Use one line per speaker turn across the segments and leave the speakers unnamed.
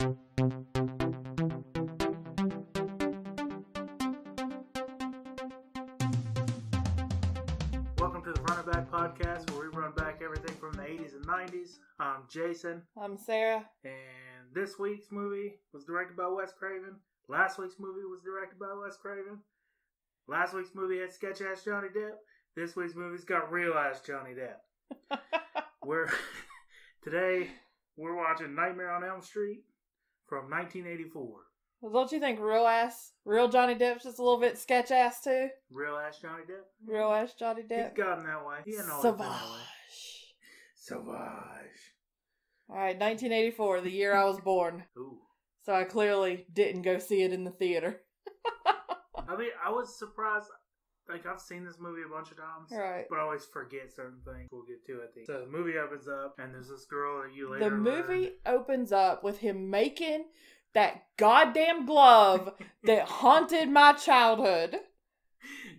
Welcome to the Run It Back podcast, where we run back everything from the 80s and 90s. I'm Jason.
I'm Sarah.
And this week's movie was directed by Wes Craven. Last week's movie was directed by Wes Craven. Last week's movie had sketch-ass Johnny Depp. This week's movie's got real-ass Johnny Depp. Today, we're watching Nightmare on Elm Street from 1984.
Well, don't you think real Johnny Depp's just a little bit sketch-ass too?
Real-ass Johnny Depp?
Real-ass Johnny Depp?
He's gotten that way. He ain't always been that way. Sauvage.
Alright, 1984, the year I was born.
Ooh.
So I clearly didn't go see it in the theater.
I mean, I was surprised. Like, I've seen this movie a bunch of times.
Right.
But I always forget certain things. We'll get to it. So the movie opens up, and there's this girl that you later
The movie opens up with him making that goddamn glove that haunted my childhood.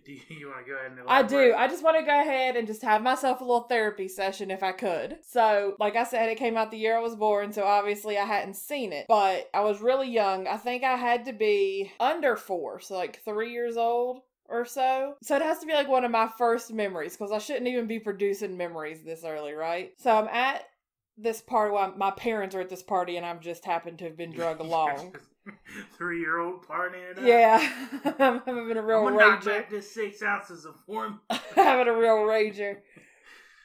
Do you want to go ahead and
I
elaborate?
do. I just want to go ahead and just have myself a little therapy session if I could. So, like I said, it came out the year I was born, so obviously I hadn't seen it. But I was really young. I think I had to be under 4, so like 3 years old or so. So it has to be like one of my first memories, because I shouldn't even be producing memories this early, right? So I'm at this party. Well, my parents are at this party, and I'm just happened to have been drug along.
3-year-old partying it up.
Yeah, I'm having a real
I'm gonna knock
rager.
back this 6 ounces of form.
Having a real rager.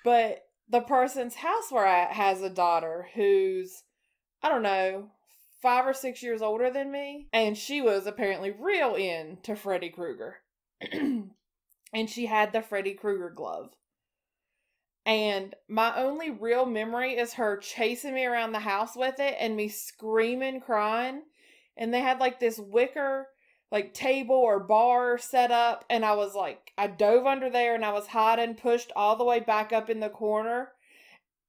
But the person's house we're at has a daughter who's, I don't know, 5 or 6 years older than me. And she was apparently real into Freddy Krueger. And she had the Freddy Krueger glove. And my only real memory is her chasing me around the house with it and me screaming, crying. And they had like this wicker like table or bar set up, and I dove under there and I was hiding, pushed all the way back up in the corner,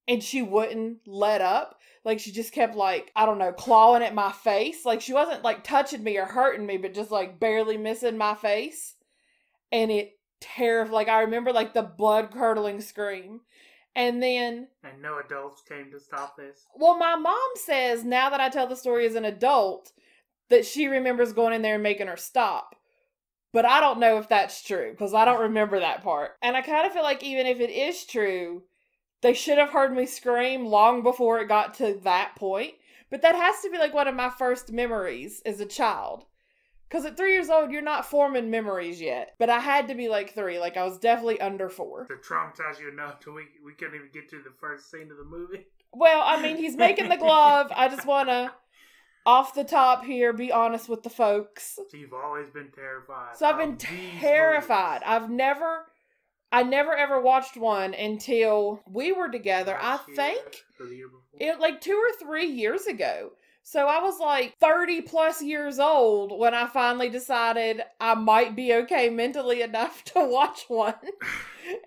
and she wouldn't let up. Like, she just kept like, I don't know, clawing at my face. Like, she wasn't like touching me or hurting me, but just like barely missing my face. And it terrified, like, I remember like the blood curdling scream. And then...
And no adults came to stop this?
Well, my mom says, now that I tell the story as an adult, that she remembers going in there and making her stop. But I don't know if that's true, because I don't remember that part. And I kind of feel like even if it is true, they should have heard me scream long before it got to that point. But that has to be like one of my first memories as a child. Because at 3 years old, you're not forming memories yet. But I had to be like 3. Like, I was definitely under 4.
To traumatize you enough till we couldn't even get to the first scene of the movie?
Well, I mean, he's making the glove. I just want to... off the top here, be honest with the folks.
So you've always been terrified.
So I've been terrified. I never ever watched one until we were together. I think
or the year before.
It like 2 or 3 years ago. So I was like 30 plus years old when I finally decided I might be okay mentally enough to watch one.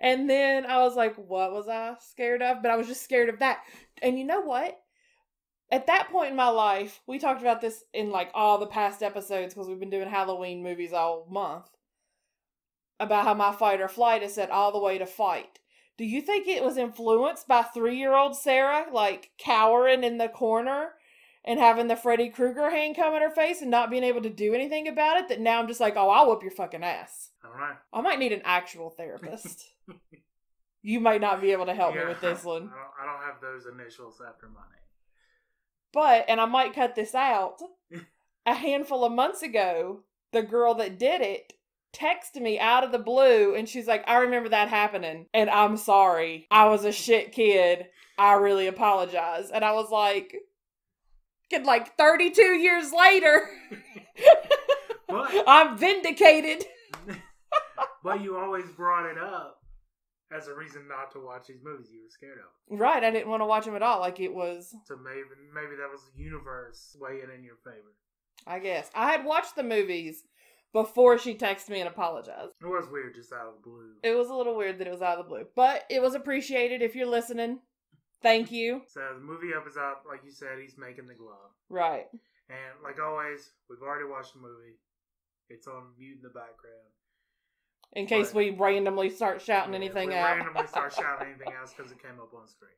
And then I was like, what was I scared of? But I was just scared of that. And you know what? At that point in my life, we talked about this in like all the past episodes because we've been doing Halloween movies all month, about how my fight or flight is set all the way to fight. Do you think it was influenced by 3-year-old Sarah, like cowering in the corner and having the Freddy Krueger hand come in her face and not being able to do anything about it, that now I'm just like, oh, I'll whoop your fucking ass?
I don't know.
I might need an actual therapist. You might not be able to help me with this one.
I don't have those initials after my name.
But, and I might cut this out, a handful of months ago, the girl that did it texted me out of the blue, and she's like, I remember that happening, and I'm sorry. I was a shit kid. I really apologize. And I was like 32 years later, I'm vindicated.
But you always brought it up as a reason not to watch these movies you were scared of.
Right, I didn't want to watch them at all. Like, it was...
So maybe that was the universe weighing in your favor.
I guess. I had watched the movies before she texted me and apologized.
It was weird, just out of the blue.
It was a little weird that it was out of the blue. But it was appreciated. If you're listening, thank you.
So the movie opens up, like you said, he's making the glove.
Right.
And like always, we've already watched the movie. It's on mute in the background.
In case we randomly start shouting anything out.
Randomly start shouting anything else because it came up on screen.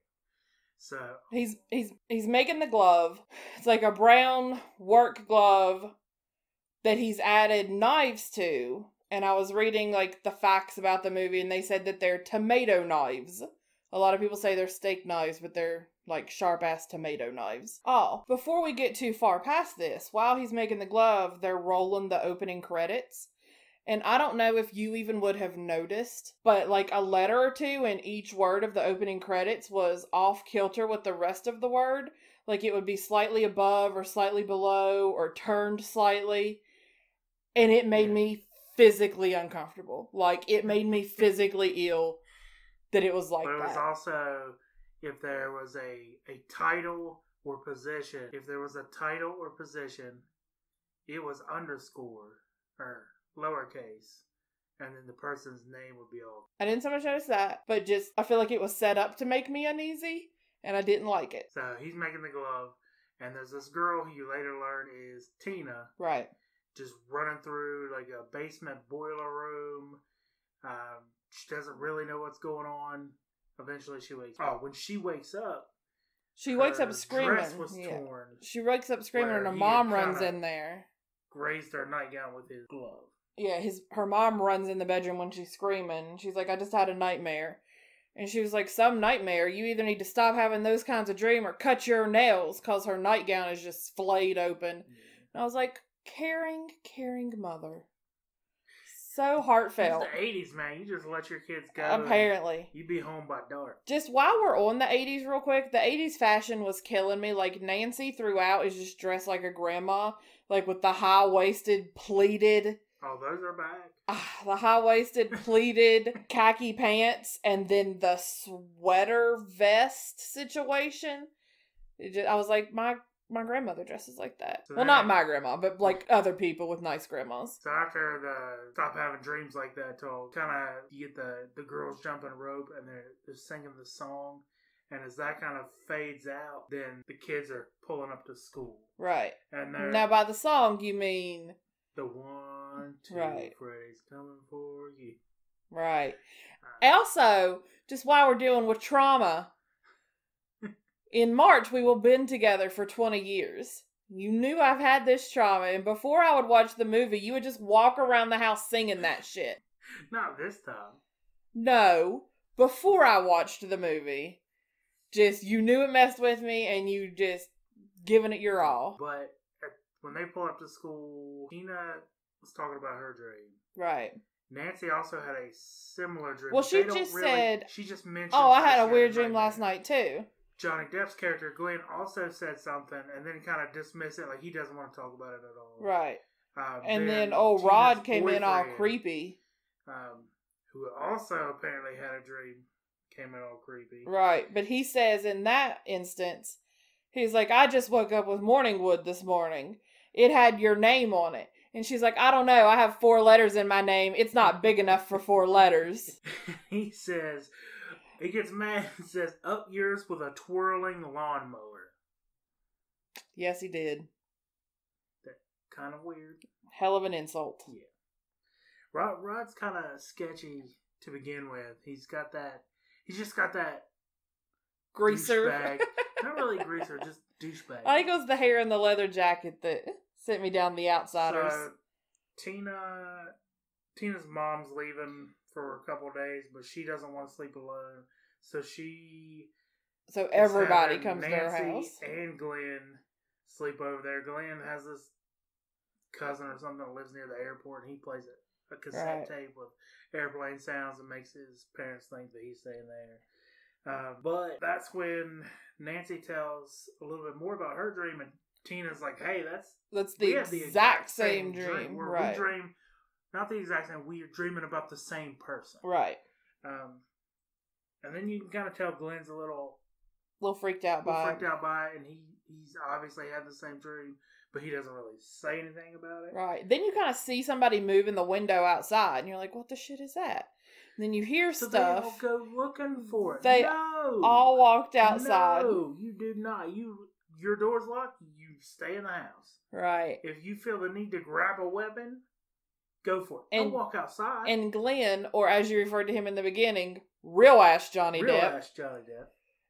So
he's making the glove. It's like a brown work glove that he's added knives to. And I was reading like the facts about the movie, and they said that they're tomato knives. A lot of people say they're steak knives, but they're like sharp-ass tomato knives. Oh, before we get too far past this, while he's making the glove, they're rolling the opening credits. And I don't know if you even would have noticed, but like a letter or two in each word of the opening credits was off kilter with the rest of the word. Like it would be slightly above or slightly below or turned slightly. And it made me physically uncomfortable. Like it made me physically ill that it was like that.
But it was also, if there was a title or position, it was underscore or lowercase, and then the person's name would be all.
I didn't so much notice that, but just I feel like it was set up to make me uneasy, and I didn't like it.
So he's making the glove, and there's this girl who you later learn is Tina.
Right.
Just running through like a basement boiler room. She doesn't really know what's going on. Eventually she wakes up. Oh, when she wakes up,
she wakes up screaming.
Her dress was torn.
She wakes up screaming, and her mom runs in there.
Grazed her nightgown with his glove.
Yeah, her mom runs in the bedroom when she's screaming. She's like, I just had a nightmare. And she was like, some nightmare? You either need to stop having those kinds of dreams or cut your nails, because her nightgown is just flayed open. Yeah. And I was like, caring mother. So heartfelt.
It's the 80s, man. You just let your kids go.
Apparently.
You'd be home by dark.
Just while we're on the 80s real quick, the 80s fashion was killing me. Like, Nancy throughout is just dressed like a grandma. Like, with the high-waisted, pleated...
Oh, those are back.
The high-waisted, pleated khaki pants, and then the sweater vest situation. I was like, my grandmother dresses like that. So well, not my grandma, but like other people with nice grandmas.
So after the Stop Having Dreams Like That told, kind of you get the girls jumping rope and they're singing the song. And as that kind of fades out, then the kids are pulling up to school.
Right.
And
now by the song, you mean...
The 1, 2,
right.
Freddy's coming for you.
Right. Also, just while we're dealing with trauma... In March, we will been together for 20 years. You knew I've had this trauma, and before I would watch the movie, you would just walk around the house singing that shit.
Not this time.
No. Before I watched the movie. Just, you knew it messed with me, and you just giving it your all.
But when they pull up to school, Tina was talking about her dream.
Right.
Nancy also had a similar dream.
Well, she just said...
She just mentioned...
Oh, I had a weird dream last night, too.
Johnny Depp's character, Glenn, also said something and then kind of dismissed it like he doesn't want to talk about it at all.
Right. And then old Rod came in all creepy.
Who also apparently had a dream, came in all creepy.
Right. But he says in that instance, he's like, I just woke up with morning wood this morning. It had your name on it. And she's like, I don't know. I have 4 letters in my name. It's not big enough for 4 letters.
He says... He gets mad and says, up yours with a twirling lawnmower.
Yes, he did.
That kind of weird.
Hell of an insult.
Yeah. Rod's kind of sketchy to begin with. He's just got that
greaser.
Douchebag. Not really greaser, just douchebag.
I think it was the hair and the leather jacket that sent me down the outsiders.
So, Tina's mom's leaving for a couple of days, but she doesn't want to sleep alone. So
everybody comes to her house.
And Glenn sleep over there. Glenn has this cousin or something that lives near the airport, and he plays a cassette tape with airplane sounds and makes his parents think that he's staying there. But that's when Nancy tells a little bit more about her dream, and Tina's like, hey, that's the exact same dream.
Right.
We dream, not the exact same, we are dreaming about the same person.
Right.
And then you can kind of tell Glenn's a little
freaked out by
it, and he's obviously had the same dream, but he doesn't really say anything about it.
Right. Then you kind of see somebody move in the window outside, and you're like, what the shit is that? And then you hear stuff.
They all go looking for it.
They all walked outside.
No, you did not. Your door's locked. You stay in the house.
Right.
If you feel the need to grab a weapon, go for it. Don't walk outside. And
Glenn, or as you referred to him in the beginning, real ass Johnny Depp,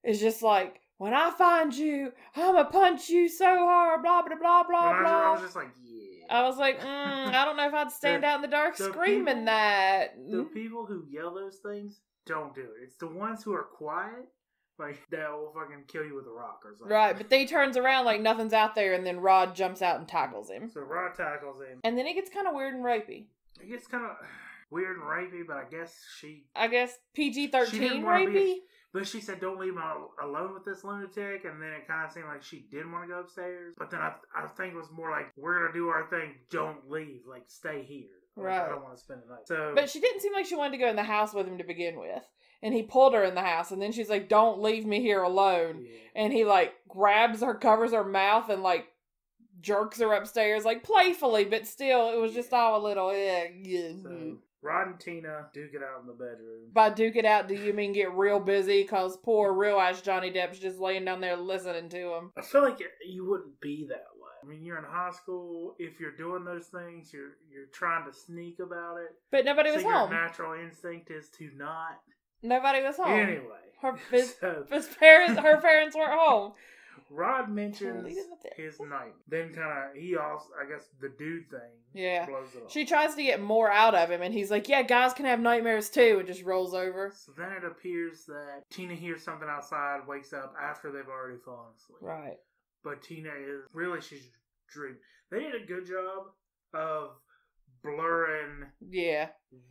is just like,
when I find you, I'm gonna punch you so hard, blah, blah, blah, blah, blah.
I was just like, yeah.
I was like, I don't know if I'd stand out in the dark screaming that.
The people who yell those things don't do it. It's the ones who are quiet, like, that will fucking kill you with a rock or something.
Right, but then he turns around like nothing's out there, and then Rod jumps out and tackles him.
So Rod tackles him.
And then it gets kind of weird and rapey.
It gets kind of weird and rapey, but
I guess PG-13 rapey?
But she said, don't leave me alone with this lunatic. And then it kind of seemed like she didn't want to go upstairs. But then I think it was more like, we're going to do our thing. Don't leave. Like, stay here. Like,
right.
I don't want to spend the night. So,
but she didn't seem like she wanted to go in the house with him to begin with. And he pulled her in the house. And then she's like, don't leave me here alone. Yeah. And he, like, grabs her, covers her mouth, and, like, jerks her upstairs. Like, playfully. But still, it was just all a little,
So, Rod and Tina duke it out in the bedroom.
By duke it out, do you mean get real busy? Because poor real-ass Johnny Depp's just laying down there listening to him.
I feel like you wouldn't be that way. I mean, you're in high school. If you're doing those things, you're trying to sneak about it.
But nobody was home.
Your natural instinct is to not.
Nobody was home.
Anyway.
Her parents weren't home.
Rod mentions his night. Then he also, I guess, the dude thing blows it off.
She tries to get more out of him, and he's like, yeah, guys can have nightmares too, and just rolls over.
So then it appears that Tina hears something outside, wakes up after they've already fallen asleep.
Right.
But Tina she's dreaming. They did a good job of blurring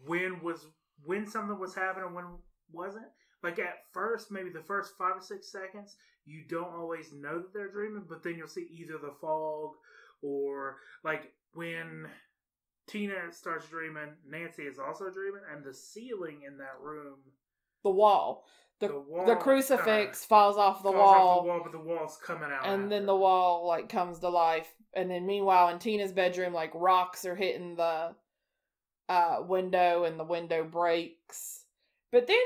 when something was happening and when wasn't. Like, at first, maybe the first 5 or 6 seconds, you don't always know that they're dreaming, but then you'll see either the fog or, like, when Tina starts dreaming, Nancy is also dreaming, and the ceiling in that room...
The wall. The crucifix falls off the wall.
But the wall's coming out.
And then the wall, like, comes to life. And then, meanwhile, in Tina's bedroom, like, rocks are hitting the window, and the window breaks. But then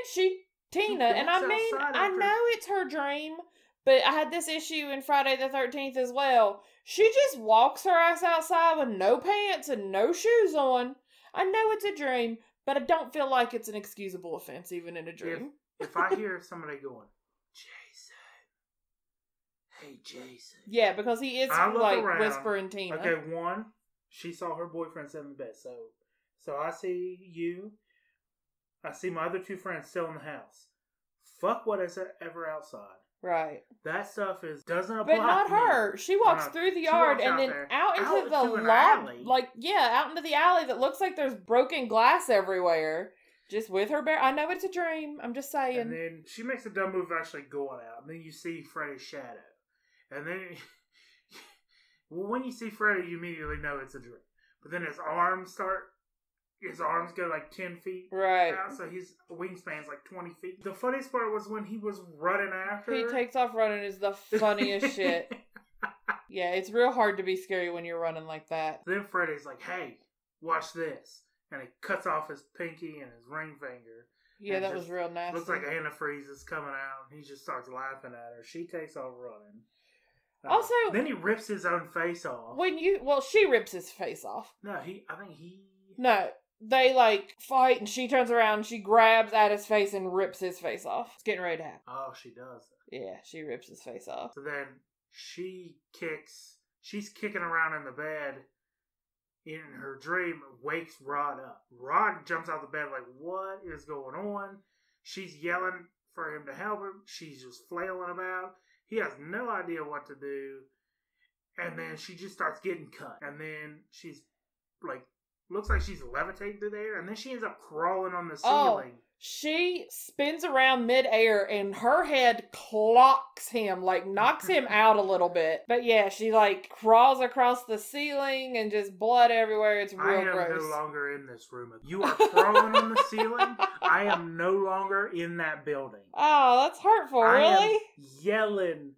Tina, and I mean, I know it's her dream, but I had this issue in Friday the 13th as well. She just walks her ass outside with no pants and no shoes on. I know it's a dream, but I don't feel like it's an excusable offense even in a dream.
If I hear somebody going, Jason, hey Jason.
Yeah, because he is like whispering Tina.
Okay, one, she saw her boyfriend sit in the bed, so I see you. I see my other 2 friends still in the house. Fuck what is ever outside.
Right.
That stuff doesn't apply.
But not her. She walks through the yard and then out into the lobby. Like, out into the alley that looks like there's broken glass everywhere. Just with her bare. I know it's a dream. I'm just saying.
And then she makes a dumb move of actually going out. And then you see Freddy's shadow. And then, when you see Freddy, you immediately know it's a dream. But then his arms go like 10 feet.
Right.
Out, so his wingspan's like 20 feet. The funniest part was when he was running after her.
He takes off running is the funniest shit. Yeah, it's real hard to be scary when you're running like that.
Then Freddy's like, hey, watch this. And he cuts off his pinky and his ring finger.
Yeah, that was real nasty.
Looks like antifreeze is coming out. And he just starts laughing at her. She takes off running.
Also,
then he rips his own face off.
She rips his face off.
No,
they, like, fight, and she turns around, and she grabs at his face and rips his face off. It's getting ready to happen.
Oh, she does.
Yeah, she rips his face off.
So then she's kicking around in the bed in her dream, wakes Rod up. Rod jumps out the bed like, what is going on? She's yelling for him to help him. She's just flailing about. He has no idea what to do. And then she just starts getting cut. And then she's, like, looks like she's levitating through the air, and then she ends up crawling on the ceiling.
Oh, she spins around midair, and her head clocks him, like knocks him out a little bit. But yeah, she like crawls across the ceiling, and just blood everywhere. It's real gross.
I am no longer in this room. You are crawling on the ceiling. I am no longer in that building.
Oh, that's hurtful, really?
I am yelling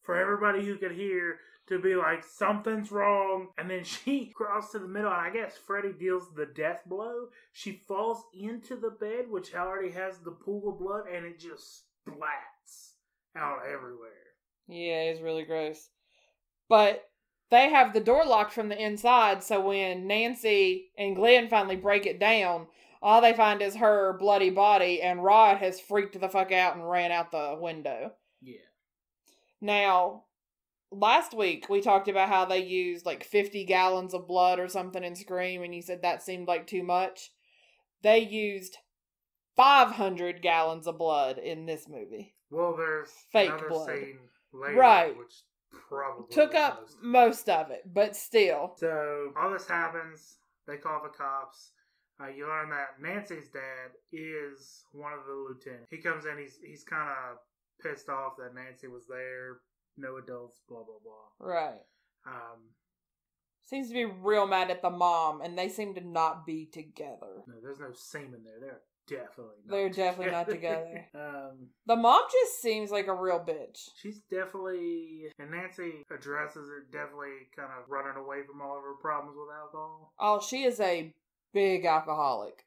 for everybody who could hear to be like, something's wrong. And then she crawls to the middle, and I guess Freddy deals the death blow. She falls into the bed, which already has the pool of blood, and it just splats out everywhere.
Yeah, it's really gross. But they have the door locked from the inside, so when Nancy and Glenn finally break it down, all they find is her bloody body, and Rod has freaked the fuck out and ran out the window.
Yeah.
Now, last week we talked about how they used like 50 gallons of blood or something in Scream, and you said that seemed like too much. They used 500 gallons of blood in this movie.
Well, there's
fake
another
blood.
scene later,
Right.
which probably
Took up most of it, but still.
So all this happens. They call the cops. You learn that Nancy's dad is one of the lieutenants. He comes in. He's kind of pissed off that Nancy was there. No adults. Blah blah blah.
Right. Seems to be real mad at the mom, and they seem to not be together.
No, there's no semen there.
They're definitely not together.
The
The mom just seems like a real bitch.
She's definitely, and Nancy addresses it, definitely kind of running away from all of her problems with alcohol.
Oh, she is a big alcoholic.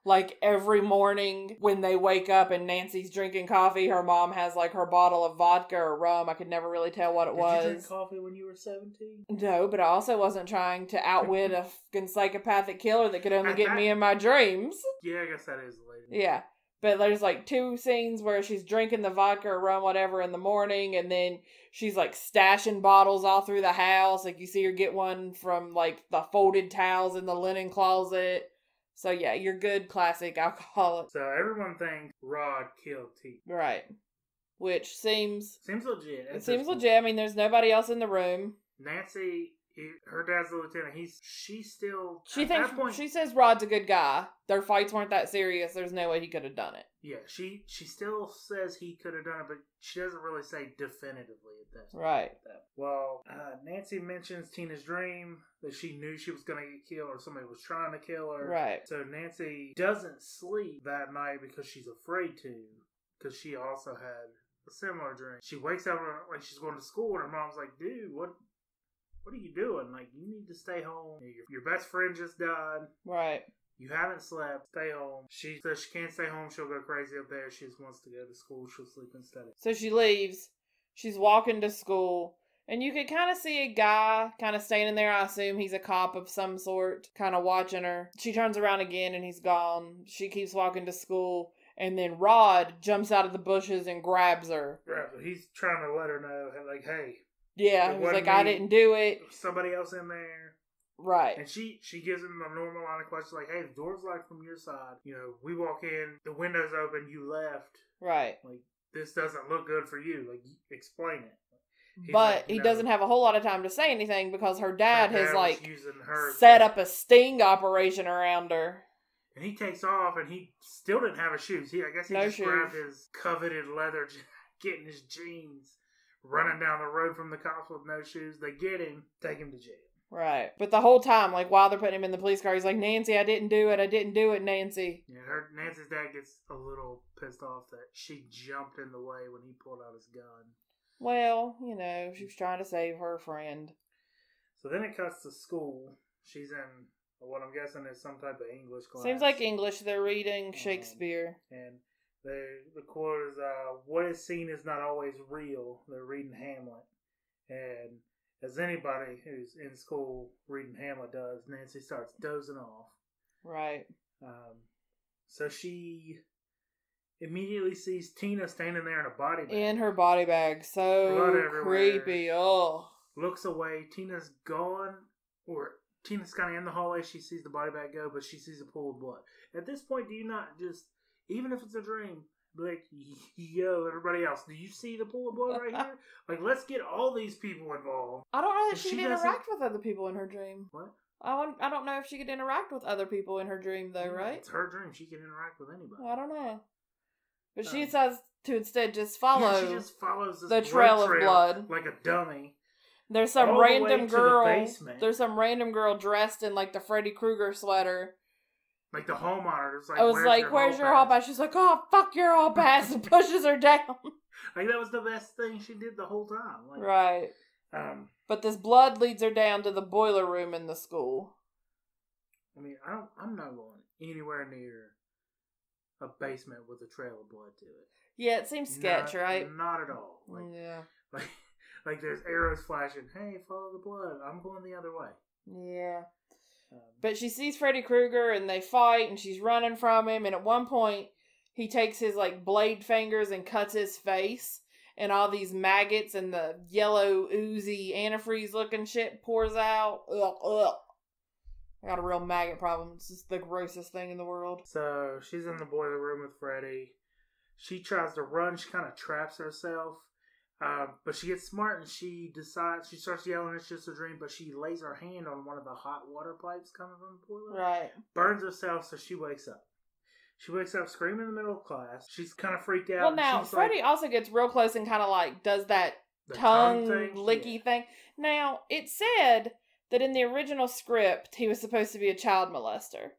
Like, every morning when they wake up and Nancy's drinking coffee, her mom has, like, her bottle of vodka or rum. I could never really tell what it was.
Did you drink coffee when you were 17?
No, but I also wasn't trying to outwit a fucking psychopathic killer that could only get me in my dreams.
Yeah, I guess that is the lady.
Yeah. But there's, like, 2 scenes where she's drinking the vodka or rum, whatever, in the morning, and then she's, like, stashing bottles all through the house. Like, you see her get one from, like, the folded towels in the linen closet. So, yeah, you're good classic alcoholic.
So, everyone thinks Rod killed T.
Right. Which seems
legit.
It seems legit. I mean, there's nobody else in the room.
Nancy, her dad's the lieutenant. She
says Rod's a good guy. Their fights weren't that serious. There's no way he could have done it.
Yeah, she still says he could have done it, but she doesn't really say definitively at that.
Right.
Well, Nancy mentions Tina's dream that she knew she was going to get killed or somebody was trying to kill her.
Right.
So Nancy doesn't sleep that night because she's afraid to, because she also had a similar dream. She wakes up like she's going to school, and her mom's like, "Dude, what are you doing? Like, you need to stay home. Your best friend just died.
Right.
You haven't slept. Stay home." She says she can't stay home. She'll go crazy up there. She just wants to go to school. She'll sleep instead.
So she leaves. She's walking to school. And you can kind of see a guy kind of standing there. I assume he's a cop of some sort, kind of watching her. She turns around again and he's gone. She keeps walking to school. And then Rod jumps out of the bushes and grabs her.
He's trying to let her know, like, hey.
Yeah, he's like, I didn't do it.
There was somebody else in there.
Right.
And she gives him a normal line of questions like, hey, the door's locked from your side. You know, we walk in, the window's open, you left.
Right.
Like, this doesn't look good for you. Like, explain it.
But he doesn't have a whole lot of time to say anything because her dad has, like,
her
set up a sting operation around her.
And he takes off, and he still didn't have his shoes. I guess he just grabbed his coveted leather jacket and his jeans, running down the road from the cops with no shoes. They get him, take him to jail.
Right. But the whole time, like, while they're putting him in the police car, he's like, Nancy, I didn't do it, Nancy.
Yeah, Nancy's dad gets a little pissed off that she jumped in the way when he pulled out his gun.
Well, you know, she was trying to save her friend.
So then it cuts to school. She's in what I'm guessing is some type of English class.
Seems like English. They're reading Shakespeare.
And the quote is, what is seen is not always real. They're reading Hamlet. And as anybody who's in school reading Hamlet does, Nancy starts dozing off.
Right.
So she immediately sees Tina standing there in a body bag.
In her body bag. So creepy. Oh.
Looks away. Tina's gone. Or Tina's kind of in the hallway. She sees the body bag go, but she sees a pool of blood. At this point, do you not just, even if it's a dream, be like, yo, everybody else, do you see the pool of blood right here? Like, let's get all these people involved.
I don't know if she could interact with other people in her dream.
What?
I don't know if she could interact with other people in her dream, though, right?
It's her dream. She can interact with anybody.
I don't know. But she decides to instead just follow.
Yeah, she just follows
the trail of blood
like a dummy.
There's some random girl. There's some random girl dressed in like the Freddy Krueger sweater.
Like the hall monitor.
I was like, "Where's your hall pass?" She's like, "Oh, fuck your hall pass," and pushes her down.
Like that was the best thing she did the whole time. Like,
right. But this blood leads her down to the boiler room in the school.
I mean, I'm not going anywhere near a basement with a trail of blood to it.
Yeah, it seems sketch, right?
Not at all. Like,
yeah.
Like there's arrows flashing. Hey, follow the blood. I'm going the other way.
Yeah. But she sees Freddy Krueger and they fight and she's running from him. And at one point, he takes his like blade fingers and cuts his face. and all these maggots and the yellow, oozy, antifreeze-looking shit pours out. Ugh, ugh. I got a real maggot problem. It's just the grossest thing in the world.
So she's in the boiler room with Freddy. She tries to run. She kind of traps herself. But she gets smart and she starts yelling, it's just a dream, but she lays her hand on one of the hot water pipes coming from the boiler.
Right.
Burns herself, so she wakes up. She wakes up screaming in the middle of class. She's kind of freaked out.
Well, now, Freddy also gets real close and kind of like does that tongue licky thing. Now, it said that in the original script, he was supposed to be a child molester.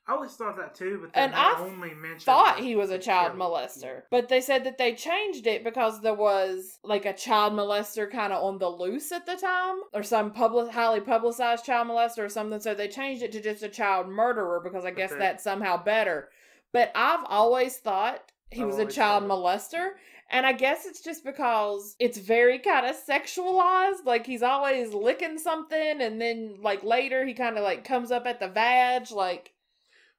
I always thought that too, but then
I
only mentioned
thought he was a child molester. Yeah. But they said that they changed it because there was like a child molester kind of on the loose at the time, or some highly publicized child molester or something. So they changed it to just a child murderer because I guess that's somehow better. But I've always thought he was a child molester. And I guess it's just because it's very kind of sexualized. Like, he's always licking something, and then, like, later he kind of, like, comes up at the vag, like...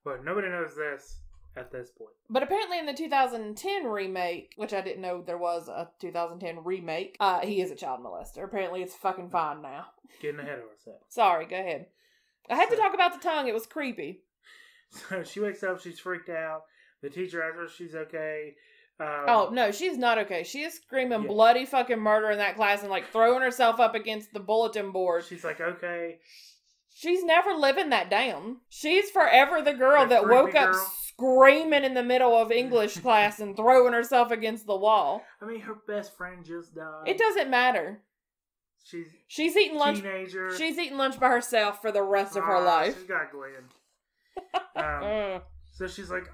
But nobody knows this at this point.
But apparently in the 2010 remake, which I didn't know there was a 2010 remake, he is a child molester. Apparently it's fucking fine now.
Getting ahead of ourselves.
Sorry, go ahead. I had to talk about the tongue. It was creepy.
So she wakes up, she's freaked out. The teacher asks her if she's okay.
Oh, no, she's not okay. She is screaming bloody fucking murder in that class and, like, throwing herself up against the bulletin board.
She's like, okay.
She's never living that down. She's forever the girl that woke up screaming in the middle of English class and throwing herself against the wall.
I mean, her best friend just died.
It doesn't matter. She's eating lunch.
Teenager.
She's eating lunch by herself for the rest of her life.
She's got Glenn. So she's like,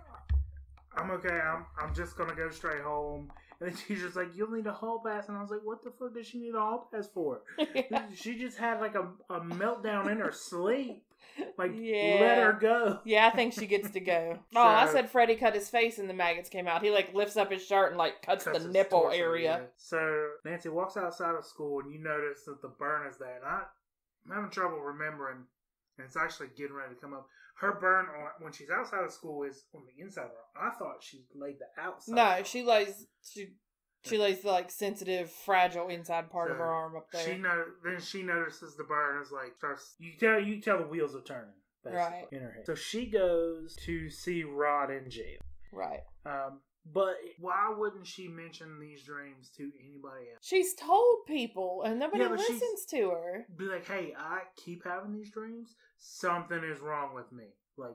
I'm okay. I'm just gonna go straight home. And the teacher's like, you'll need a hall pass. And I was like, what the fuck does she need a hall pass for? Yeah. She just had like a meltdown in her sleep. Like, let her go.
Yeah, I think she gets to go. Oh, I said Freddy cut his face and the maggots came out. He like lifts up his shirt and like cuts the nipple area. Yeah.
So Nancy walks outside of school and you notice that the burn is there. And I'm having trouble remembering. And it's actually getting ready to come up. Her burn when she's outside of school is on the inside of her. I thought she laid the outside.
No, she lays the like sensitive, fragile inside part of her arm up there.
Then she notices the burn is like starts. You can tell the wheels are turning.
Right
in her head. So she goes to see Rod in jail.
Right.
But why wouldn't she mention these dreams to anybody else?
She's told people, and nobody listens to her.
Be like, hey, I keep having these dreams. Something is wrong with me. Like,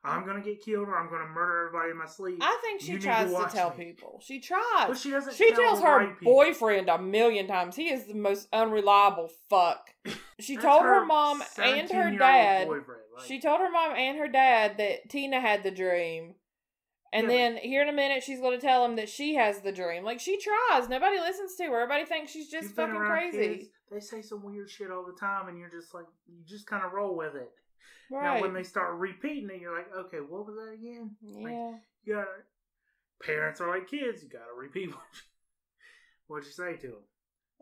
I'm going to get killed or I'm going to murder everybody in my sleep.
I think she tries to tell people. She tries.
But she doesn't.
She tells her boyfriend a million times. He is the most unreliable fuck. She told her mom and her dad. She told her mom and her dad that Tina had the dream. And then, here in a minute, she's going to tell him that she has the dream. Like, she tries. Nobody listens to her. Everybody thinks she's just fucking crazy.
Kids, they say some weird shit all the time, and you're just like, you just kind of roll with it.
Right.
Now, when they start repeating it, you're like, okay, what was that again?
Yeah.
Like, parents are like kids. You got to repeat what you say to them.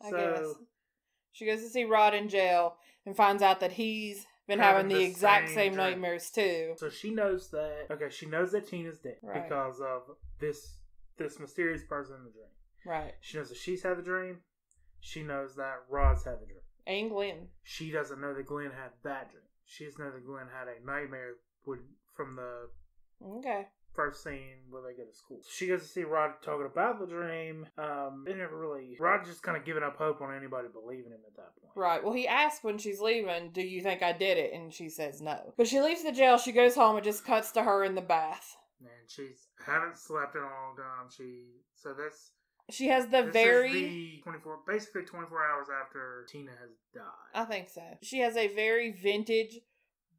I guess. She goes to see Rod in jail and finds out that he's been having the exact same nightmares too.
So she knows that. Okay, she knows that Tina's dead because of this mysterious person in the dream.
Right.
She knows that she's had the dream. She knows that Rod's had the dream.
And Glenn.
She doesn't know that Glenn had that dream. She just knows that Glenn had a nightmare from the first scene where they go to school. So she goes to see Rod talking about the dream. They never really. Rod just kind of giving up hope on anybody believing him at that point.
Right. Well, he asks when she's leaving, "Do you think I did it?" And she says no. But she leaves the jail. She goes home. It just cuts to her in the bath.
And she's haven't slept in a long time.
She has
basically 24 hours after Tina has died.
I think so. She has a very vintage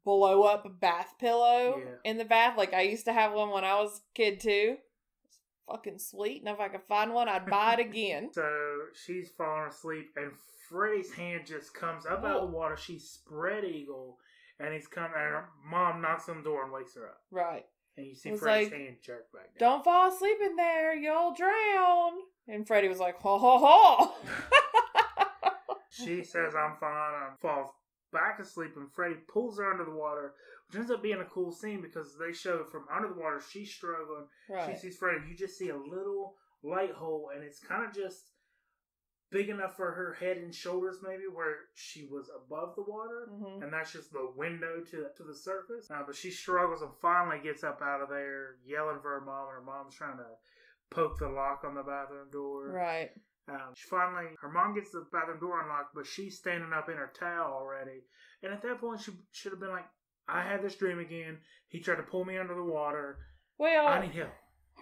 blow up bath pillow in the bath. Like, I used to have one when I was a kid too. It's fucking sweet. And if I could find one, I'd buy it again.
So she's falling asleep and Freddy's hand just comes up out of the water. She's spread eagle and he's coming and her mom knocks on the door and wakes her up.
Right.
And you see Freddy's hand jerk back down.
Don't fall asleep in there. You'll drown. And Freddy was like, ho ho ho.
She says, I'm fine. And falls back asleep and Freddy pulls her under the water, which ends up being a cool scene because they show from under the water, she's struggling. Right. She sees Freddy. You just see a little light hole, and it's kind of just big enough for her head and shoulders, maybe, where she was above the water, and that's just the window to the surface. But she struggles and finally gets up out of there, yelling for her mom, and her mom's trying to poke the lock on the bathroom door.
Right.
Her mom gets the bathroom door unlocked, but she's standing up in her towel already. And at that point, she should have been like, I had this dream again. He tried to pull me under the water.
Well,
I need help.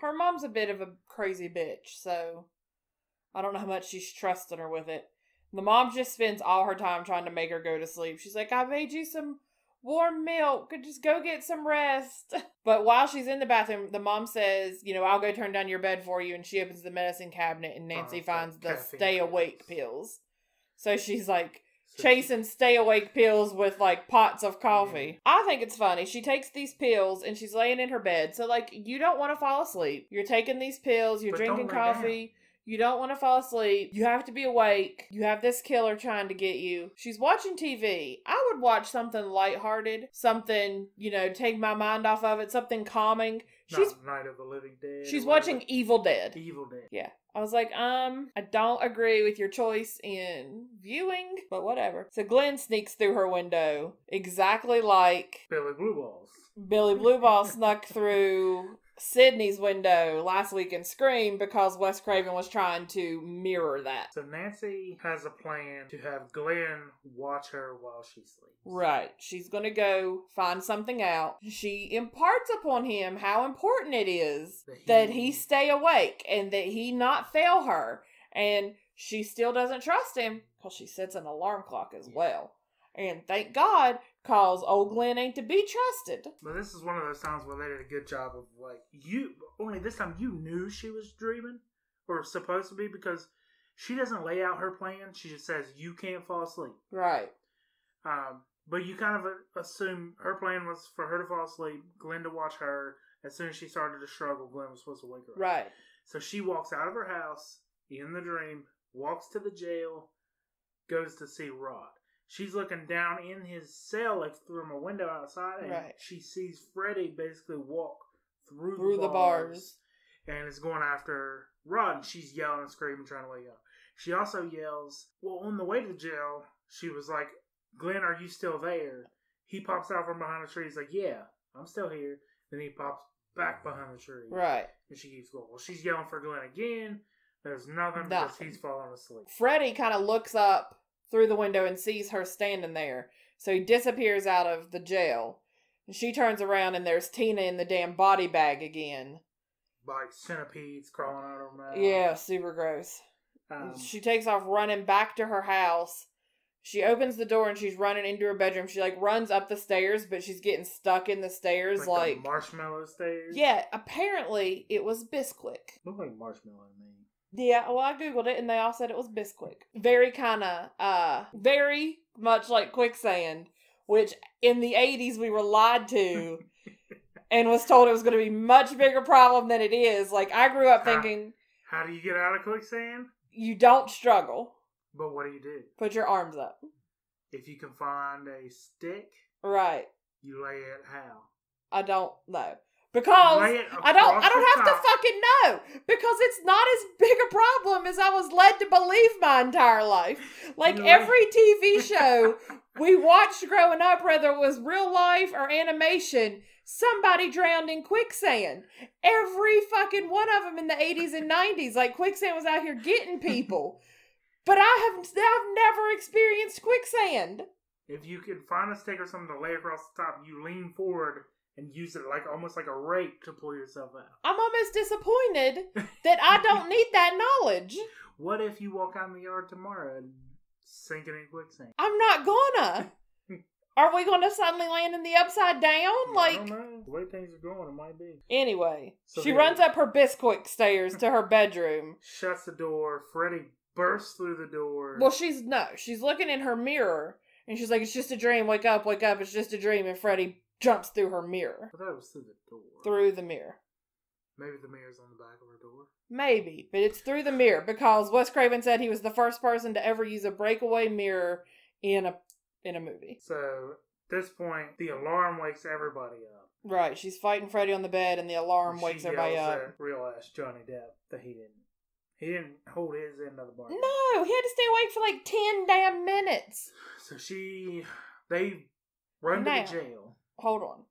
Her mom's a bit of a crazy bitch, so I don't know how much she's trusting her with it. The mom just spends all her time trying to make her go to sleep. She's like, I made you some warm milk. Just go get some rest. But while she's in the bathroom, the mom says, I'll go turn down your bed for you. And she opens the medicine cabinet and Nancy finds the stay awake pills. So she's like chasing stay awake pills with like pots of coffee. I think it's funny. She takes these pills and she's laying in her bed. So like, you don't want to fall asleep. You're taking these pills. You're drinking coffee. You don't want to fall asleep. You have to be awake. You have this killer trying to get you. She's watching TV. I would watch something lighthearted. Something, take my mind off of it. Something calming.
Not Night of the Living Dead.
She's watching Evil Dead.
Evil Dead.
Yeah. I was like, I don't agree with your choice in viewing, but whatever. So Glenn sneaks through her window exactly like
Billy Blue Balls.
Billy Blue Ball snuck through Sydney's window last week in Scream because Wes Craven was trying to mirror that.
So Nancy has a plan to have Glenn watch her while she sleeps.
Right. She's going to go find something out. She imparts upon him how important it is that he stay awake and that he not fail her. And she still doesn't trust him because she sets an alarm clock as well. And thank God, cause old Glenn ain't to be trusted.
But this is one of those times where they did a good job of only this time you knew she was dreaming, or supposed to be, because she doesn't lay out her plan. She just says, you can't fall asleep.
Right.
But you kind of assume her plan was for her to fall asleep, Glenn to watch her. As soon as she started to struggle, Glenn was supposed to wake her up.
Right.
So she walks out of her house in the dream, walks to the jail, goes to see Rod. She's looking down in his cell, like from a window outside, and she sees Freddy basically walk through the bars and is going after Rod. And she's yelling and screaming, trying to wake up. She also yells, on the way to the jail, she was like, Glenn, are you still there? He pops out from behind the tree. He's like, yeah, I'm still here. Then he pops back behind the tree.
Right.
And she keeps going. Well, she's yelling for Glenn again. There's nothing because he's falling asleep.
Freddy kind of looks up through the window and sees her standing there. So he disappears out of the jail. And she turns around and there's Tina in the damn body bag again.
Like centipedes crawling out of her mouth.
Yeah, super gross. She takes off running back to her house. She opens the door and she's running into her bedroom. She runs up the stairs, but she's getting stuck in the stairs
like the marshmallow stairs?
Yeah, apparently it was Bisquick.
Looked like marshmallow to me.
Yeah, well, I googled it and they all said it was Bisquick. Very very much like quicksand, which in the 80s we were lied to and was told it was going to be a much bigger problem than it is. Like, I grew up thinking...
How do you get out of quicksand?
You don't struggle.
But what do?
Put your arms up.
If you can find a stick...
Right.
You lay it how?
I don't know. Because I don't have to fucking know. Because it's not as big a problem as I was led to believe my entire life. Like every TV show we watched growing up, whether it was real life or animation, somebody drowned in quicksand. Every fucking one of them in the 80s and 90s. Like, quicksand was out here getting people. But I've never experienced quicksand.
If you can find a stick or something to lay across the top, you lean forward and use it almost like a rake to pull yourself out. I'm
almost disappointed that I don't need that knowledge.
What if you walk out in the yard tomorrow and sink it in quicksand?
I'm not gonna. Are we going to suddenly land in the upside down?
I don't know. The way things are going, it might be.
Anyway, she runs up her Bisquick stairs to her bedroom.
Shuts the door. Freddy bursts through the door.
Well, she's looking in her mirror, and she's like, it's just a dream. Wake up, it's just a dream. And Freddy jumps through her mirror.
I thought it was through the door.
Through the mirror.
Maybe the mirror's on the back of her door.
Maybe, but it's through the mirror because Wes Craven said he was the first person to ever use a breakaway mirror in a movie.
So, at this point, the alarm wakes everybody up.
Right, she's fighting Freddy on the bed and the alarm wakes everybody up.
Real ass Johnny Depp that he didn't He didn't hold his end of the bargain.
No, he had to stay awake for like 10 damn minutes.
So they run to the jail.
Hold on.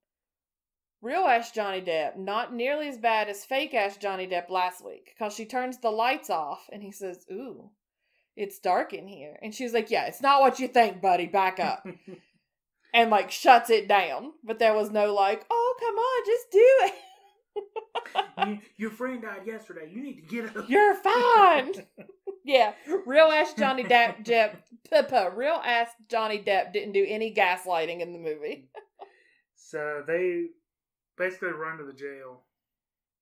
Real ass Johnny Depp, not nearly as bad as fake ass Johnny Depp last week. Because she turns the lights off and he says, ooh, it's dark in here. And she's like, yeah, it's not what you think, buddy. Back up. And like shuts it down. But there was no like, oh, come on, just do it.
Your friend died yesterday. You need to get up.
You're fine. Yeah, real ass Johnny Depp didn't do any gaslighting in the movie.
So they basically run to the jail.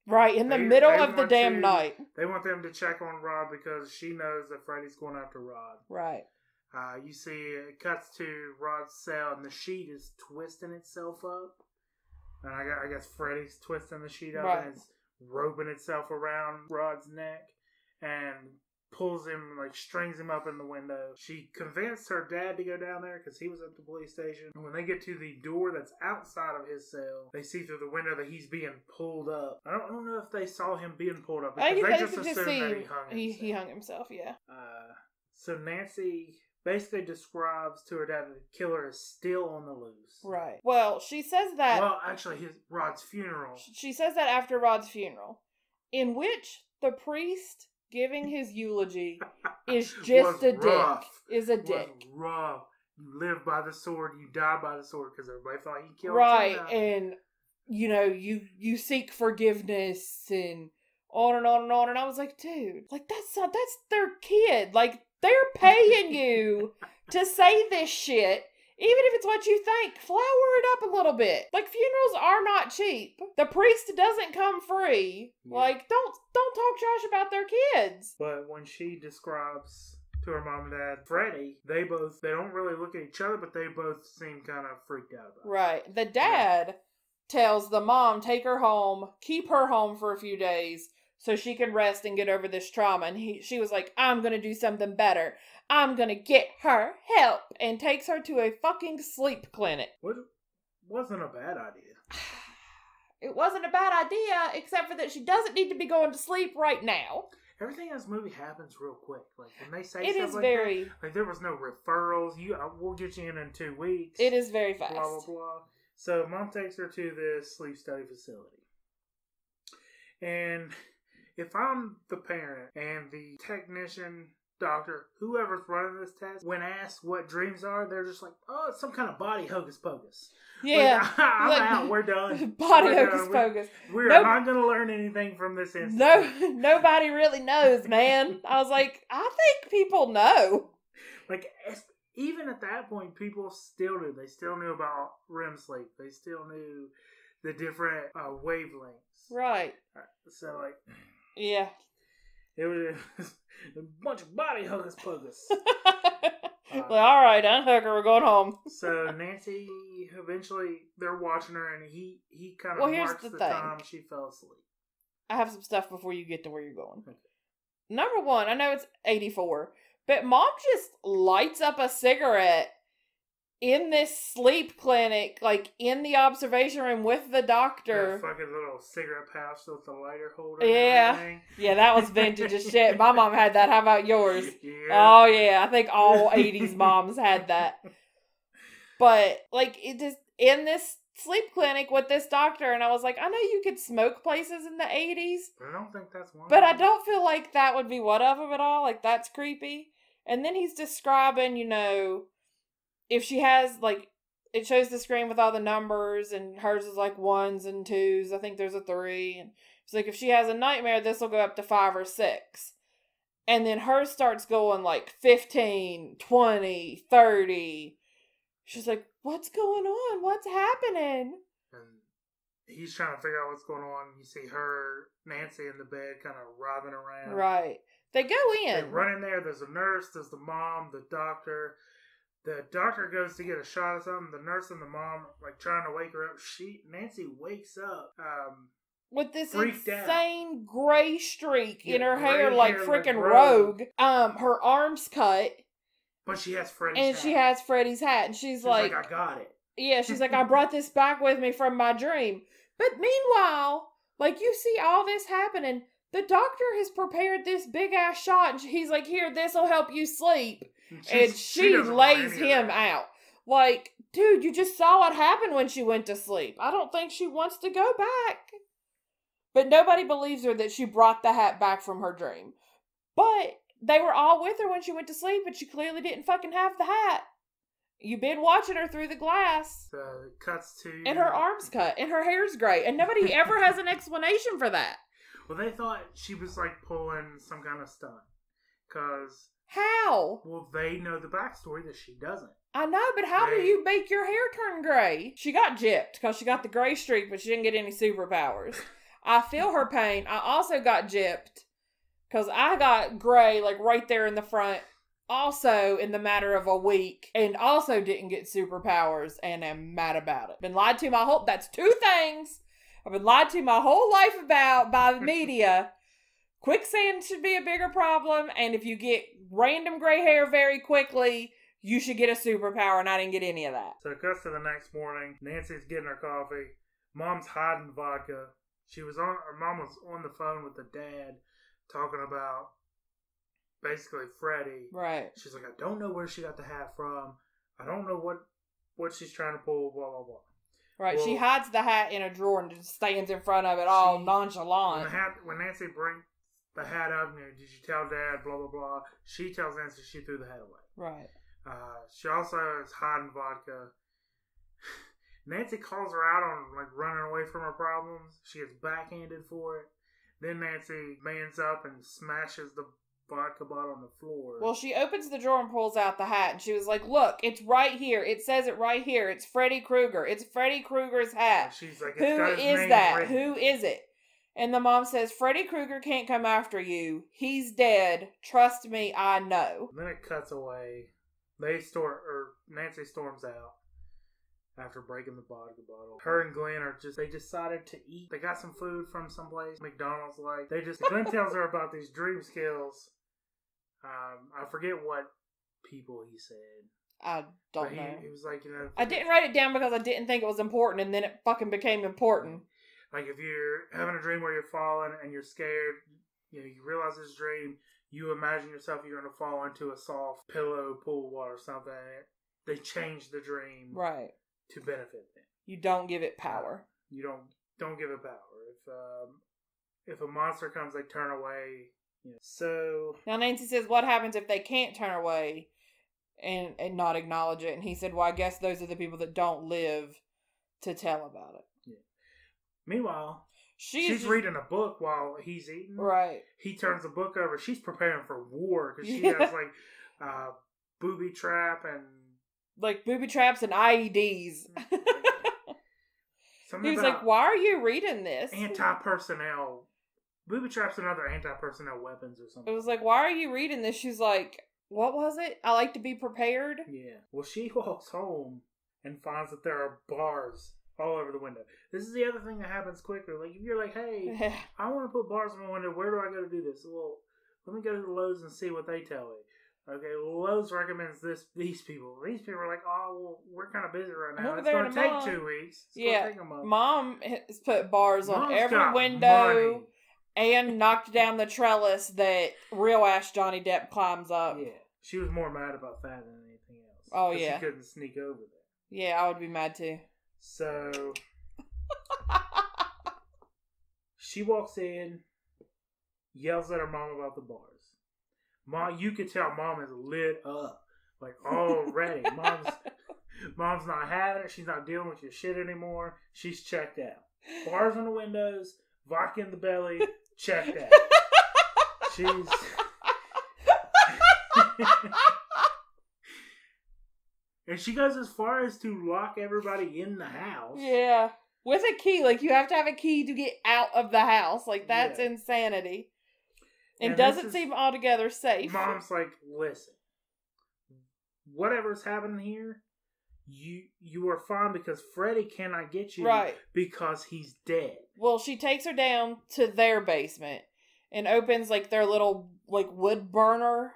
Right, in the middle of the damn night.
They want them to check on Rod because she knows that Freddy's going after Rod.
Right.
You see, it cuts to Rod's cell and the sheet is twisting itself up. And I guess Freddy's twisting the sheet up and it's roping itself around Rod's neck and pulls him, like strings him up in the window. She convinced her dad to go down there because he was at the police station. And when they get to the door that's outside of his cell, they see through the window that he's being pulled up. I don't know if they saw him being pulled up because they just assumed that he hung himself.
He hung himself, yeah.
So Nancy basically describes to her dad that the killer is still on the loose.
Right. Well, she says that...
Well, actually, Rod's funeral.
She says that after Rod's funeral, in which the priest giving his eulogy is just a dick. Is a dick.
Rough. You live by the sword, you die by the sword, because everybody thought he killed him.
Right, and, you know, you seek forgiveness, and on and on and on, and I was like, dude, like, that's their kid. Like, they're paying you to say this shit, even if it's what you think. Flower it up a little bit. Like, funerals are not cheap. The priest doesn't come free. Yeah. Like, don't talk trash about their kids.
But when she describes to her mom and dad Freddy, they don't really look at each other, but they both seem kind of freaked out about it.
Right. The dad tells the mom, take her home, keep her home for a few days, so she can rest and get over this trauma. And she was like, I'm going to do something better. I'm going to get her help. And takes her to a fucking sleep clinic.
Wasn't a bad idea.
It wasn't a bad idea, except for that she doesn't need to be going to sleep right now.
Everything in this movie happens real quick. Like, when they say
it
stuff
is
like
very...
that, like, there was no referrals. We'll get you in 2 weeks.
It is very fast.
Blah, blah, blah. So, Mom takes her to this sleep study facility. And if I'm the parent and the technician, doctor, whoever's running this test, when asked what dreams are, they're just like, oh, it's some kind of body hocus pocus.
Yeah.
Like, I'm out. We're done.
Hocus pocus.
We're not going to learn anything from this instance.
Nobody really knows, man. I was like, I think people know.
Like, even at that point, people still knew. They still knew about REM sleep. They still knew the different wavelengths.
Right.
So, like...
Yeah.
It was a bunch of body hocus pocus.
Well, alright, unhook her, we're going home.
So Nancy, eventually, they're watching her, and he kind of marks the time she fell asleep.
I have some stuff before you get to where you're going. Okay. Number one, I know it's 84, but Mom just lights up a cigarette in this sleep clinic, like in the observation room with the doctor.
That fucking little cigarette pouch with the lighter holder.
Yeah. Yeah, that was vintage as shit. My mom had that. How about yours?
Yeah.
Oh, yeah. I think all 80s moms had that. But, like, it just, in this sleep clinic with this doctor, and I was like, I know you could smoke places in the 80s.
But I don't think that's one.
But I don't feel like that would be one of them at all. Like, that's creepy. And then he's describing, you know, if she has, like, it shows the screen with all the numbers, and hers is, like, 1s and 2s. I think there's a 3. And it's like, if she has a nightmare, this will go up to 5 or 6. And then hers starts going, like, 15, 20, 30. She's like, what's going on? What's happening?
And he's trying to figure out what's going on. You see her, Nancy, in the bed, kind of writhing around.
Right. They go in.
They run in there. There's a nurse. There's the mom, the doctor. The doctor goes to get a shot of something. The nurse and the mom, like, trying to wake her up. Nancy wakes up.
With this insane gray streak in her hair, like freaking Rogue. Her arm's cut.
But she has Freddy's
hat. And she has Freddy's hat. And she's like,
I got it.
Yeah, she's like, I brought this back with me from my dream. But meanwhile, like, you see all this happening. the doctor has prepared this big-ass shot, and he's like, here, this'll help you sleep. And she lays him out. Like, dude, you just saw what happened when she went to sleep. I don't think she wants to go back. But nobody believes her that she brought the hat back from her dream. But they were all with her when she went to sleep, but she clearly didn't fucking have the hat. You've been watching her through the glass.
So it cuts to...
And her arm's cut, and her hair's gray, and nobody ever has an explanation for that.
Well, they thought she was, like, pulling some kind of stunt. Because...
How?
Well, they know the backstory that she doesn't.
I know, but how do you make your hair turn gray? She got gypped, because she got the gray streak, but she didn't get any superpowers. I feel her pain. I also got gypped, because I got gray, like, right there in the front. Also in the matter of a week, and also didn't get superpowers, and am mad about it. Been lied to my whole... That's two things I've been lied to my whole life about by the media. Quicksand should be a bigger problem, and if you get random gray hair very quickly, you should get a superpower, and I didn't get any of that.
So it cuts to the next morning. Nancy's getting her coffee. Mom's hiding vodka. Her mom was on the phone with the dad, talking about basically Freddie.
Right.
She's like, I don't know where she got the hat from. I don't know what she's trying to pull, blah, blah, blah.
Right.
Well,
she hides the hat in a drawer and just stands in front of it all nonchalant.
When Nancy brings the hat up, did you tell Dad, blah, blah, blah. She tells Nancy she threw the hat away.
Right.
She also is hiding vodka. Nancy calls her out on, like, running away from her problems. She gets backhanded for it. Then Nancy mans up and smashes the vodka bottle on the floor.
Well, she opens the drawer and pulls out the hat, and she was like, look, it's right here. It says it right here. It's Freddy Krueger. It's Freddy Krueger's hat.
And she's like,
who is that? Written. Who is it? And the mom says, Freddy Krueger can't come after you. He's dead. Trust me, I know.
Then it cuts away. Nancy storms out after breaking the vodka bottle. Her and Glenn they decided to eat. They got some food from someplace, McDonald's like. Glenn tells her about these dream skills. I forget what people he said.
I don't know.
He was like,
I didn't write it down because I didn't think it was important, and then it fucking became important.
Like, if you're having a dream where you're falling and you're scared, you realize this dream, you imagine yourself you're going to fall into a soft pillow, pool of water or something. They change the dream. Right. To benefit them.
You don't give it power.
You don't give it power. If a monster comes, they turn away. So
now Nancy says, what happens if they can't turn away and not acknowledge it? And he said, well, I guess those are the people that don't live to tell about it.
Yeah. Meanwhile, she's reading a book while he's eating. Right. He turns the book over. She's preparing for war because she has like booby trap and
like booby traps and IEDs. He was like, why are you reading this?
Anti-personnel. Booby traps and other anti-personnel weapons or something.
It was like, why are you reading this? She's like, what was it? I like to be prepared.
Yeah. Well, she walks home and finds that there are bars all over the window. This is the other thing that happens quickly. Like, if you're like, hey, I want to put bars on my window, where do I go to do this? Well, let me go to the Lowe's and see what they tell me. Okay, Lowe's recommends these people. These people are like, oh, well, we're kind of busy right now. It's going to take 2 weeks. It's going to take a month.
Mom has put bars on every window. Money. And knocked down the trellis that real-ass Johnny Depp climbs up.
Yeah. She was more mad about that than anything else.
Oh, yeah.
She couldn't sneak over there.
Yeah, I would be mad, too.
So, she walks in, yells at her mom about the bars. Mom, you could tell Mom is lit up. Like, already. Mom's not having it. She's not dealing with your shit anymore. She's checked out. Bars on the windows, vodka in the belly, checked out. She's... And she goes as far as to lock everybody in the house.
Yeah. With a key. Like, you have to have a key to get out of the house. Like, that's insanity. And doesn't seem altogether safe.
Mom's like, listen. Whatever's happening here, you are fine because Freddy cannot get you. Right. Because he's dead.
Well, she takes her down to their basement and opens, like, their little, like, wood burner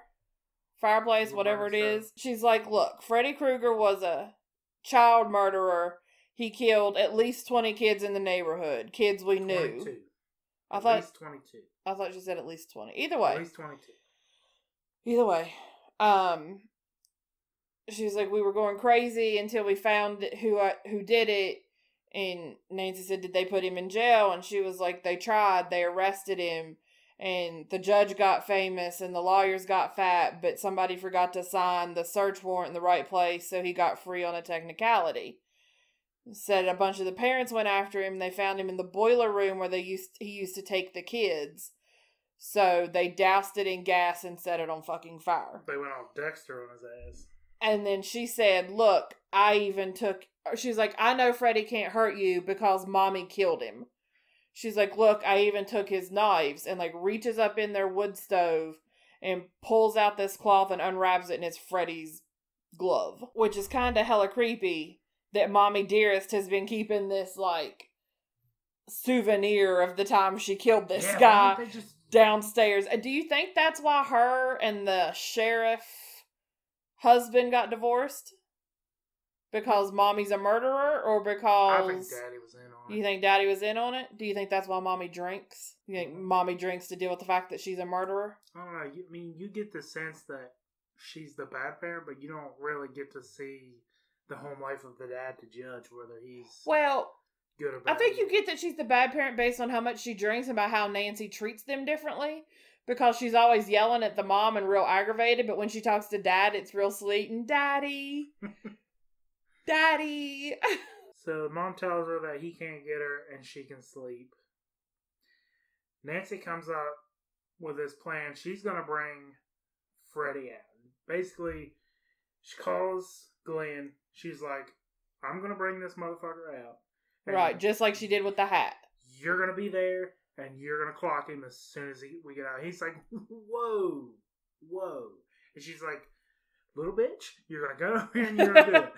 fireplace, whatever it is. She's like, look, Freddy Krueger was a child murderer. He killed at least 20 kids in the neighborhood. Kids we knew.
22. At least 22.
I thought she said at least 20. Either way.
At least 22.
Either way. She was like, we were going crazy until we found who did it. And Nancy said, did they put him in jail? And she was like, they tried. They arrested him. And the judge got famous and the lawyers got fat, but somebody forgot to sign the search warrant in the right place, so he got free on a technicality. Said a bunch of the parents went after him. They found him in the boiler room where he used to take the kids. So they doused it in gas and set it on fucking fire.
They went all Dexter on his ass.
And then she said, look, she's like, I know Freddie can't hurt you because mommy killed him. She's like, look, I even took his knives, and like reaches up in their wood stove and pulls out this cloth and unwraps it, and it's Freddie's glove. Which is kind of hella creepy that Mommy Dearest has been keeping this like souvenir of the time she killed this guy downstairs. Do you think that's why her and the sheriff husband got divorced? Because Mommy's a murderer, or because...
I think Daddy was in on it.
You think Daddy was in on it? Do you think that's why Mommy drinks? You think Mommy drinks to deal with the fact that she's a murderer?
I don't know. You get the sense that she's the bad parent, but you don't really get to see the home life of the dad to judge whether he's good or bad.
I think you get that she's the bad parent based on how much she drinks and by how Nancy treats them differently. Because she's always yelling at the mom and real aggravated, but when she talks to Dad, it's real sweet and Daddy... Daddy!
So mom tells her that he can't get her and she can sleep. Nancy comes up with this plan. She's going to bring Freddie out. Basically, she calls Glenn. She's like, I'm going to bring this motherfucker out.
Right, just like she did with the hat.
You're going to be there and you're going to clock him as soon as we get out. He's like, whoa. And she's like, little bitch, you're going to go and you're going to do it.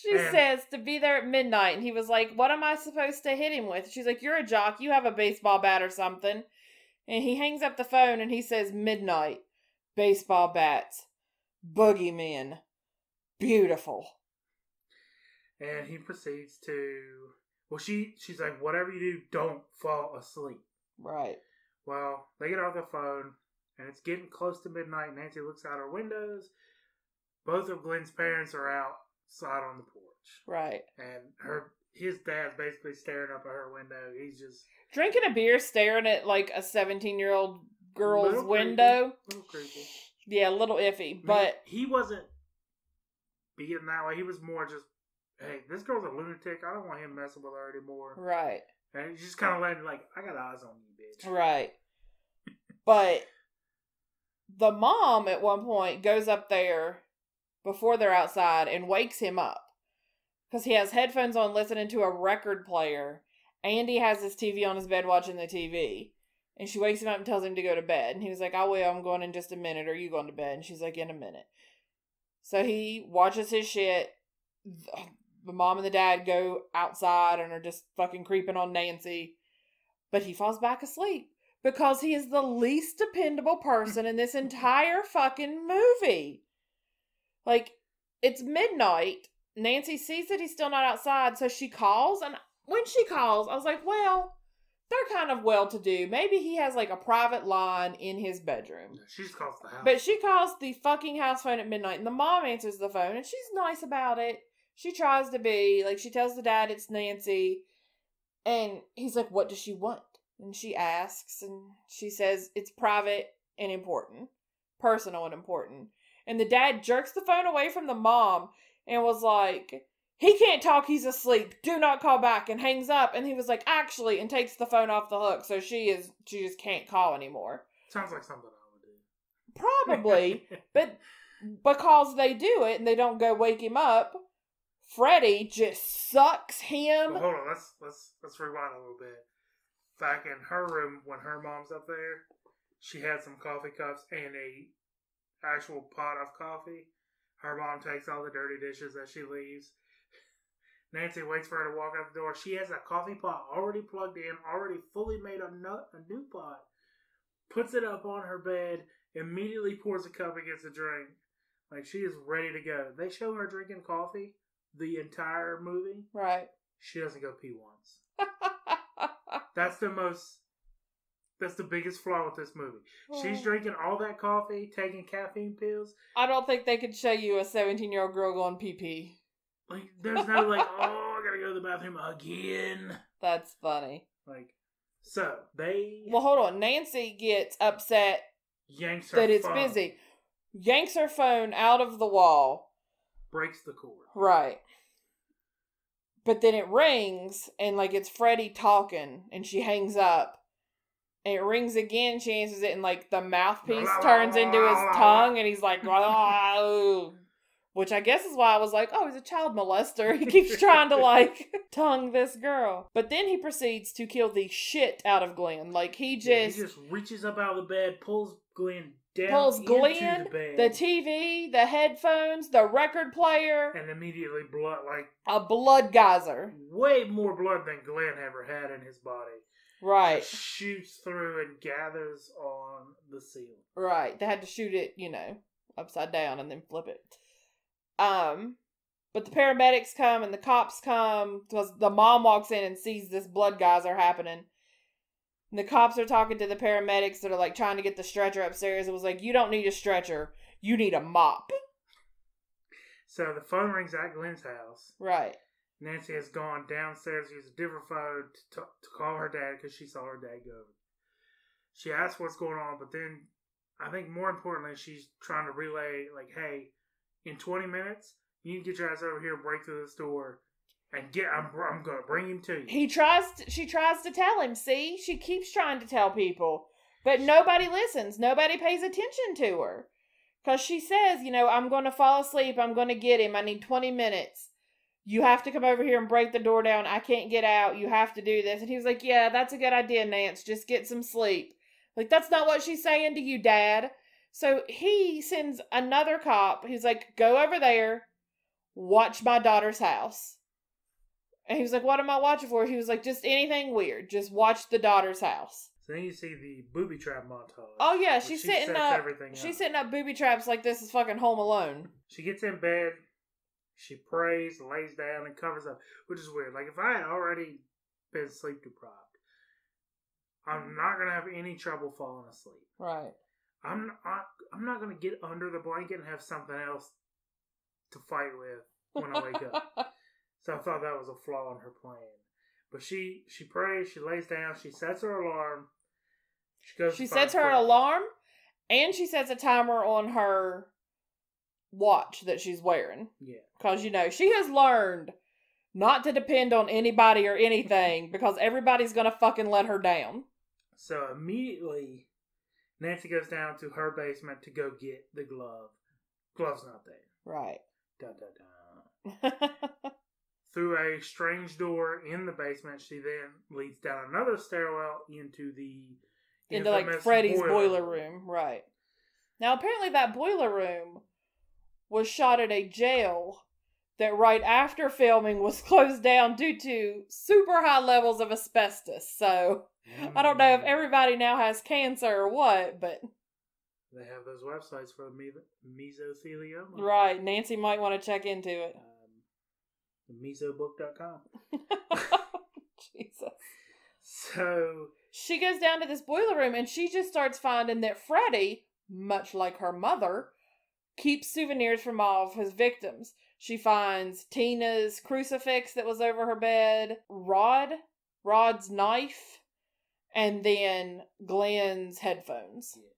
She says to be there at midnight. And he was like, what am I supposed to hit him with? She's like, you're a jock. You have a baseball bat or something. And he hangs up the phone and he says, midnight, baseball bats, boogeymen, beautiful.
And he proceeds to, she's like, whatever you do, don't fall asleep.
Right.
Well, they get off the phone and it's getting close to midnight. Nancy looks out her windows. Both of Glenn's parents are outside on the porch.
Right.
And his dad's basically staring up at her window. He's just...
drinking a beer, staring at like a 17-year-old girl's window.
A little creepy.
Yeah, a little iffy. But
he wasn't being that way. He was more just, hey, this girl's a lunatic. I don't want him messing with her anymore.
Right.
And he's just kind of letting like, I got eyes on you, bitch.
Right. But the mom at one point goes up there before they're outside and wakes him up. Because he has headphones on listening to a record player. And he has his TV on his bed watching the TV. And she wakes him up and tells him to go to bed. And he was like, I will, I'm going in just a minute. Are you going to bed? And she's like, in a minute. So he watches his shit. The mom and the dad go outside and are just fucking creeping on Nancy. But he falls back asleep. Because he is the least dependable person in this entire fucking movie. Like, it's midnight. Nancy sees that he's still not outside, so she calls. And when she calls, I was like, well, they're kind of well-to-do. Maybe he has, like, a private line in his bedroom.
She just calls the house.
But she calls the fucking house phone at midnight, and the mom answers the phone, and she's nice about it. She tries to be. Like, she tells the dad it's Nancy. And he's like, what does she want? And she asks, and she says it's private and important. Personal and important. And the dad jerks the phone away from the mom and was like, he can't talk, he's asleep. Do not call back, and hangs up. And he was like, actually, and takes the phone off the hook. So she just can't call anymore.
Sounds like something I would do.
Probably. But because they do it and they don't go wake him up, Freddie just sucks him.
Well, hold on, let's rewind a little bit. Back in her room when her mom's up there, she had some coffee cups and a actual pot of coffee. Her mom takes all the dirty dishes that she leaves. Nancy waits for her to walk out the door. She has a coffee pot already plugged in, already fully made a new pot. Puts it up on her bed, immediately pours a cup and gets a drink. Like, she is ready to go. They show her drinking coffee the entire movie.
Right.
She doesn't go pee once. That's the most That's the biggest flaw with this movie. She's drinking all that coffee, taking caffeine pills.
I don't think they could show you a 17-year-old girl going pee-pee.
Like, there's no, like, oh, I gotta go to the bathroom again.
That's funny.
Like, so, they...
Well, hold on. Nancy gets upset
yanks her
that it's
phone.
busy. Yanks her phone out of the wall.
Breaks the cord.
Right. But then it rings, and, like, it's Freddie talking, and she hangs up. And it rings again, she answers it, and, like, the mouthpiece turns into his tongue, and he's like, which I guess is why I was like, oh, he's a child molester. He keeps trying to, like, tongue this girl. But then he proceeds to kill the shit out of Glenn. Like, he just
reaches up out of the bed, pulls Glenn down into the bed.
The TV, the headphones, the record player.
And immediately blood, like...
a blood geyser.
Way more blood than Glenn ever had in his body.
Right.
Just shoots through and gathers on the ceiling.
Right. They had to shoot it, upside down and then flip it. But the paramedics come and the cops come because the mom walks in and sees this blood geyser happening. And the cops are talking to the paramedics that are like trying to get the stretcher upstairs. It was like, you don't need a stretcher. You need a mop.
So the phone rings at Glenn's house.
Right.
Nancy has gone downstairs to use a different phone to call her dad because she saw her dad go. She asks what's going on, but then I think more importantly, she's trying to relay, like, hey, in 20 minutes, you need to get your ass over here and break through this door and I'm going to bring him to you.
She tries to tell him, see? She keeps trying to tell people, but nobody listens. Nobody pays attention to her. Because she says, I'm going to fall asleep. I'm going to get him. I need 20 minutes. You have to come over here and break the door down. I can't get out. You have to do this. And he was like, yeah, that's a good idea, Nance. Just get some sleep. Like, that's not what she's saying to you, Dad. So he sends another cop. He's like, go over there. Watch my daughter's house. And he was like, what am I watching for? He was like, just anything weird. Just watch the daughter's house.
So then you see the booby trap montage.
Oh, yeah. She's setting up booby traps like this is fucking Home Alone.
She gets in bed. She prays, lays down, and covers up, which is weird. Like, if I had already been sleep deprived, I'm not going to have any trouble falling asleep.
Right.
I'm not going to get under the blanket and have something else to fight with when I wake up. So I thought that was a flaw in her plan. But she prays, she lays down, she sets her alarm. She sets her
alarm, and she sets a timer on her watch that she's wearing.
Yeah.
Because, she has learned not to depend on anybody or anything because everybody's going to fucking let her down.
So immediately, Nancy goes down to her basement to go get the glove. Glove's not there.
Right.
Da da da. Through a strange door in the basement, she then leads down another stairwell into like
Freddy's boiler room. Right. Now, apparently that boiler room was shot at a jail that right after filming was closed down due to super high levels of asbestos. So, I don't know if everybody now has cancer or what, but...
They have those websites for mesothelioma.
Right. Nancy might want to check into it.
Mesobook.com.
Jesus.
So...
She goes down to this boiler room and she just starts finding that Freddie, much like her mother, keeps souvenirs from all of his victims. She finds Tina's crucifix that was over her bed, Rod's knife, and then Glenn's headphones. Yeah.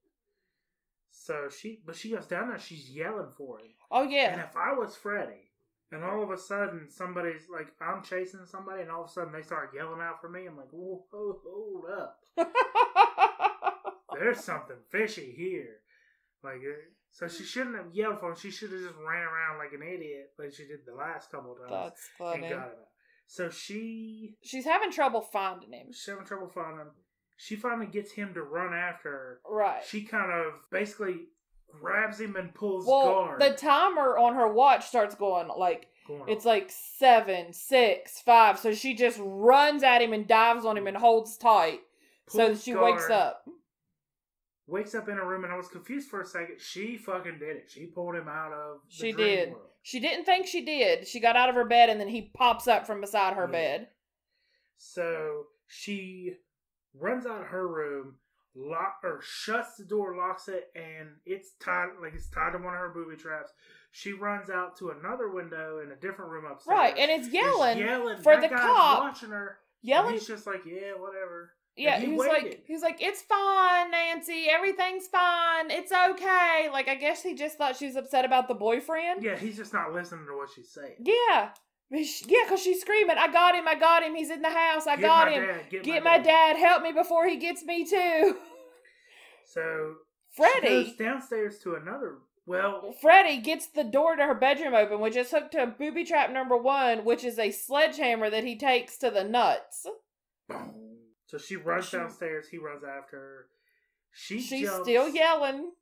So she goes down there, she's yelling for him.
Oh, yeah.
And if I was Freddie, and all of a sudden somebody's like, I'm chasing somebody, and all of a sudden they start yelling out for me, I'm like, whoa, hold up. There's something fishy here. Like, so she shouldn't have yelled for him. She should have just ran around like an idiot like she did the last couple of times.
That's funny.
And got him out. So she's
having trouble finding him.
She finally gets him to run after her.
Right.
She kind of basically grabs him and pulls guard.
The timer on her watch starts going it's like 7, 6, 5. So she just runs at him and dives on him and holds tight so that she wakes up.
Wakes up in a room, and I was confused for a second. She fucking did it. She pulled him out of the
She
dream
did.
world.
She didn't think she did. She got out of her bed, and then he pops up from beside her bed.
So she runs out of her room, shuts the door, locks it, and it's tied to one of her booby traps. She runs out to another window in a different room upstairs.
Right, and it's yelling for the cop.
Watching her.
Yelling.
And he's just like, yeah, whatever.
Yeah, he's like, it's fine, Nancy. Everything's fine. It's okay. Like, I guess he just thought she was upset about the boyfriend.
Yeah, he's just not listening to what she's saying.
Yeah. Yeah, because she's screaming, I got him. He's in the house. I got him. Get my dad. Help me before he gets me, too.
So,
Freddie
she goes downstairs to another... Well...
Freddie gets the door to her bedroom open, which is hooked to booby trap number 1, which is a sledgehammer that he takes to the nuts.
Boom. So she runs downstairs. He runs after her. She's
still yelling.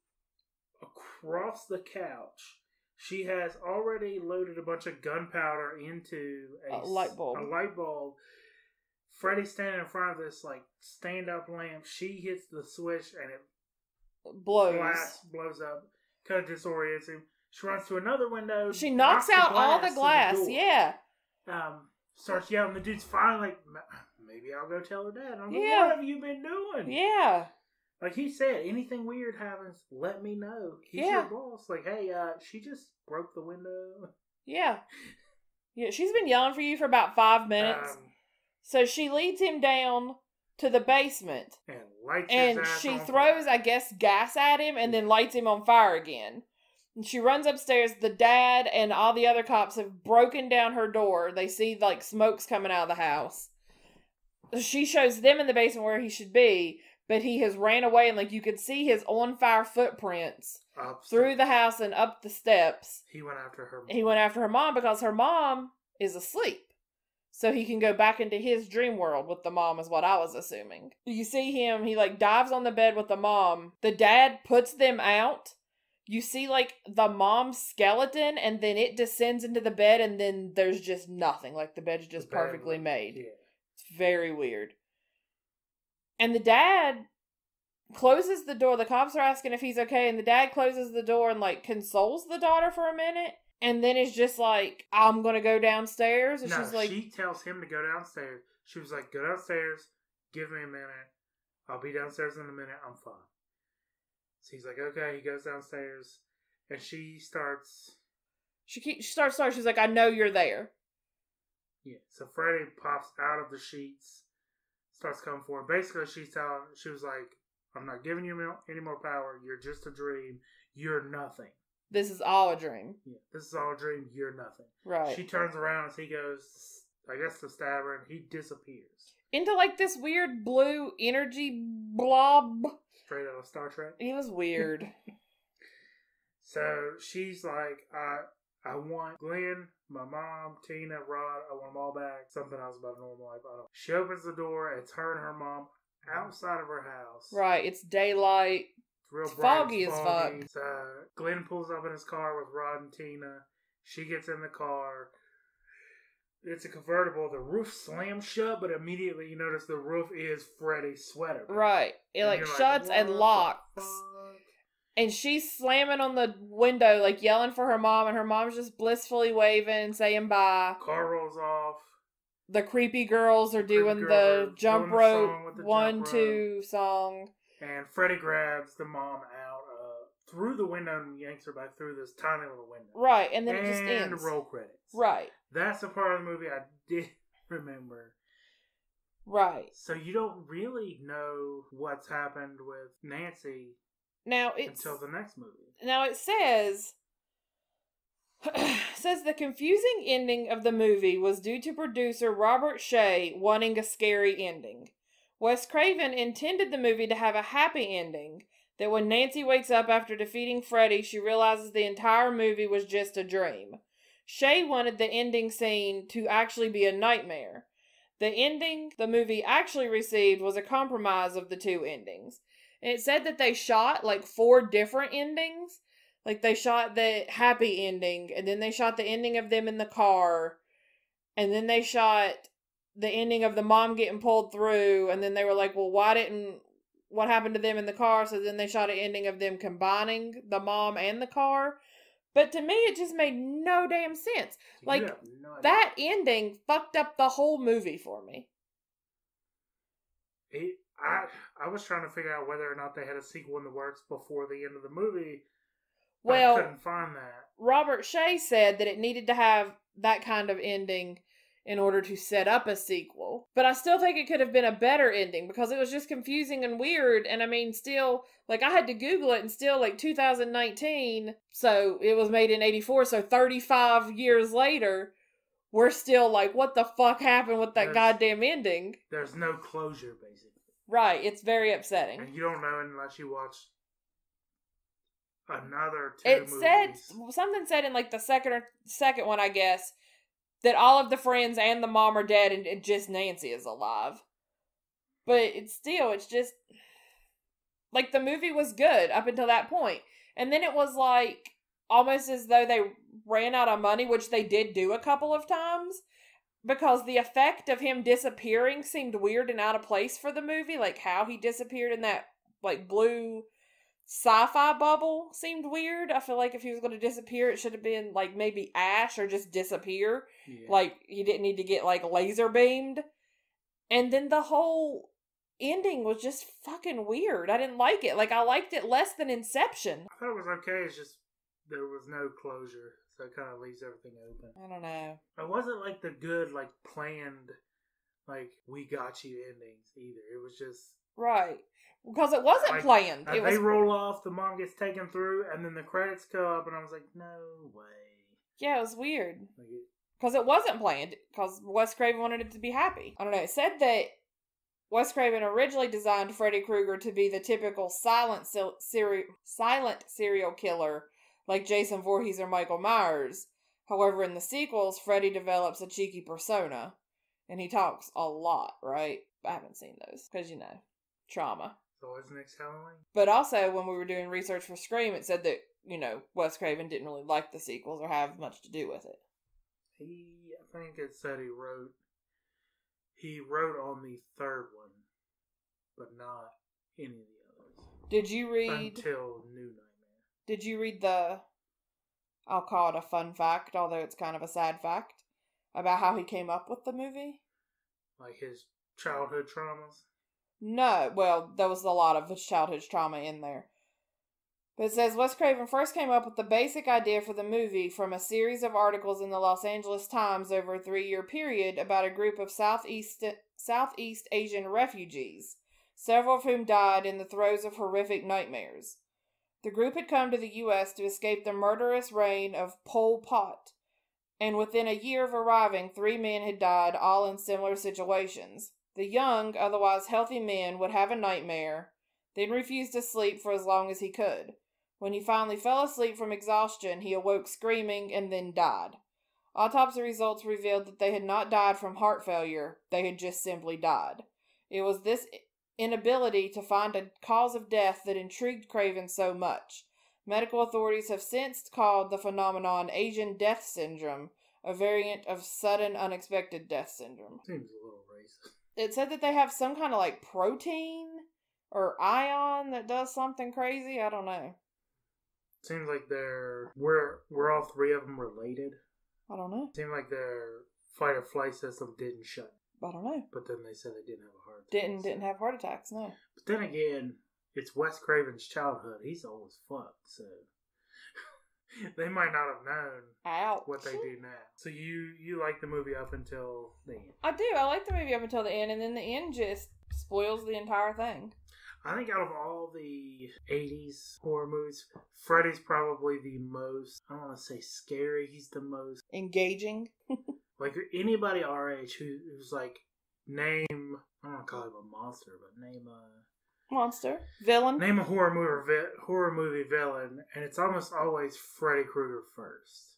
Across the couch. She has already loaded a bunch of gunpowder into a light bulb. Freddy's standing in front of this stand-up lamp. She hits the switch and it blows up. Kind of disorients him. She runs to another window.
She knocks out all the glass. Yeah.
Starts yelling. The dude's finally like, maybe I'll go tell her dad. I'm like, what have you been doing?
Yeah.
Like he said, anything weird happens, let me know. He's your boss. Like, hey, she just broke the window. Yeah.
Yeah, she's been yelling for you for about 5 minutes. So she leads him down to the basement.
And lights
and
his ass
she
on
throws,
fire.
I guess, gas at him and then lights him on fire again. And she runs upstairs. The dad and all the other cops have broken down her door. They see, smokes coming out of the house. She shows them in the basement where he should be, but he has ran away, and, you could see his on-fire footprints through the house and up the steps.
He went after her mom.
He went after her mom because her mom is asleep. So he can go back into his dream world with the mom is what I was assuming. You see him, he, dives on the bed with the mom. The dad puts them out. You see, the mom's skeleton, and then it descends into the bed, and then there's just nothing. The bed's just perfectly made.
Yeah.
It's very weird. And the dad closes the door. The cops are asking if he's okay, and the dad closes the door and, consoles the daughter for a minute, and then is just like, I'm gonna go downstairs. And she's like...
she tells him to go downstairs. She was like, go downstairs, give me a minute. I'll be downstairs in a minute, I'm fine. So he's like, okay, he goes downstairs, and she starts...
She starts, she's like, I know you're there.
Yeah, so Freddy pops out of the sheets, starts coming for him. Basically, she was like, I'm not giving you any more power, you're just a dream, you're nothing.
This is all a dream.
Yeah, this is all a dream, you're nothing.
Right.
She turns around as he goes, I guess, to stab her, and he disappears.
Into, this weird blue energy blob.
Straight out of Star Trek.
It was weird.
So she's like, I want Glenn, my mom, Tina, Rod, I want them all back. Something else about normal life. I don't. She opens the door. It's her and her mom outside of her house.
Right. It's daylight.
It's real
it's
bright.
foggy as fuck.
So Glenn pulls up in his car with Rod and Tina. She gets in the car. It's a convertible. The roof slams shut, but immediately you notice the roof is Freddy's sweater.
Right. It shuts and locks. And she's slamming on the window, yelling for her mom, and her mom's just blissfully waving, saying bye.
Car rolls off.
The creepy girls are doing the jump rope 1-2 song.
And Freddy grabs the mom out through the window and yanks her back through this tiny little window.
Right, and then it just ends.
And roll credits.
Right.
That's the part of the movie I did remember.
Right.
So you don't really know what's happened with Nancy until the next movie.
Now it says the confusing ending of the movie was due to producer Robert Shea wanting a scary ending. Wes Craven intended the movie to have a happy ending, that when Nancy wakes up after defeating Freddy, she realizes the entire movie was just a dream. Shea wanted the ending scene to actually be a nightmare. The ending the movie actually received was a compromise of the two endings. And it said that they shot 4 different endings. They shot the happy ending, and then they shot the ending of them in the car, and then they shot the ending of the mom getting pulled through, and then they were like, well, what happened to them in the car? So then they shot an ending of them combining the mom and the car. But to me, it just made no damn sense. That ending fucked up the whole movie for me.
I was trying to figure out whether or not they had a sequel in the works before the end of the movie.
Well,
I couldn't find that.
Robert Shea said that it needed to have that kind of ending in order to set up a sequel. But I still think it could have been a better ending because it was just confusing and weird. And I mean, still, like, I had to Google it and still, like, 2019, so it was made in 84, so 35 years later, we're still like, what the fuck happened with that goddamn ending?
There's no closure, basically.
Right, it's very upsetting.
And you don't know unless you watch another two movies.
Something said in, like, the second one, I guess, that all of the friends and the mom are dead and just Nancy is alive. But it's just, like, the movie was good up until that point. And then it was, like, almost as though they ran out of money, which they did do a couple of times, because the effect of him disappearing seemed weird and out of place for the movie. Like, how he disappeared in that, like, blue sci-fi bubble seemed weird. I feel like if he was going to disappear, it should have been, like, maybe ash or just disappear. Yeah. Like, he didn't need to get, like, laser beamed. And then the whole ending was just fucking weird. I didn't like it. Like, I liked it less than Inception.
I thought it was okay. It's just there was no closure. So it kind of leaves everything open.
I don't know.
It wasn't like the good, like, planned, like, we got you endings either. It was just...
Right. Because it wasn't like, planned.
They roll off, the mom gets taken through, and then the credits go up, and I was like, no way.
Yeah, it was weird. Because it wasn't planned. Because Wes Craven wanted it to be happy. I don't know. It said that Wes Craven originally designed Freddy Krueger to be the typical silent serial killer, like Jason Voorhees or Michael Myers. However, in the sequels, Freddy develops a cheeky persona. And he talks a lot, right? I haven't seen those. Because, trauma.
So what's next Halloween?
But also, when we were doing research for Scream, it said that, Wes Craven didn't really like the sequels or have much to do with it.
I think it said he wrote on the third one, but not any of the others.
Did you read...
Until New Nightmare.
Did you read I'll call it a fun fact, although it's kind of a sad fact, about how he came up with the movie?
Like his childhood traumas?
No, well, there was a lot of his childhood trauma in there. But it says, Wes Craven first came up with the basic idea for the movie from a series of articles in the Los Angeles Times over a 3-year period about a group of Southeast Asian refugees, several of whom died in the throes of horrific nightmares. The group had come to the U.S. to escape the murderous reign of Pol Pot, and within a year of arriving, 3 men had died, all in similar situations. The young, otherwise healthy men would have a nightmare, then refuse to sleep for as long as he could. When he finally fell asleep from exhaustion, he awoke screaming and then died. Autopsy results revealed that they had not died from heart failure, they had just simply died. It was this inability to find a cause of death that intrigued Craven so much. Medical authorities have since called the phenomenon Asian death syndrome, a variant of sudden unexpected death syndrome.
Seems a little racist.
It said that they have some kind of, like, protein or ion that does something crazy. I don't know.
Seems like we're all 3 of them related.
I don't know.
Seems like their fight or flight system didn't shut.
I don't know.
But then they said they didn't have a heart attack.
Didn't have heart attacks, no.
But then again, it's Wes Craven's childhood. He's old as fuck, so they might not have known what they do now. So you like the movie up until the end? I do. I like the movie up until the end, and then the end just spoils the entire thing. I think out of all the 80s horror movies, Freddy's probably the most, I don't want to say scary, he's the most
engaging.
Like anybody our age who's like, name, I don't want to call him a monster, but name a
monster villain.
Name a horror movie villain, and it's almost always Freddy Krueger first.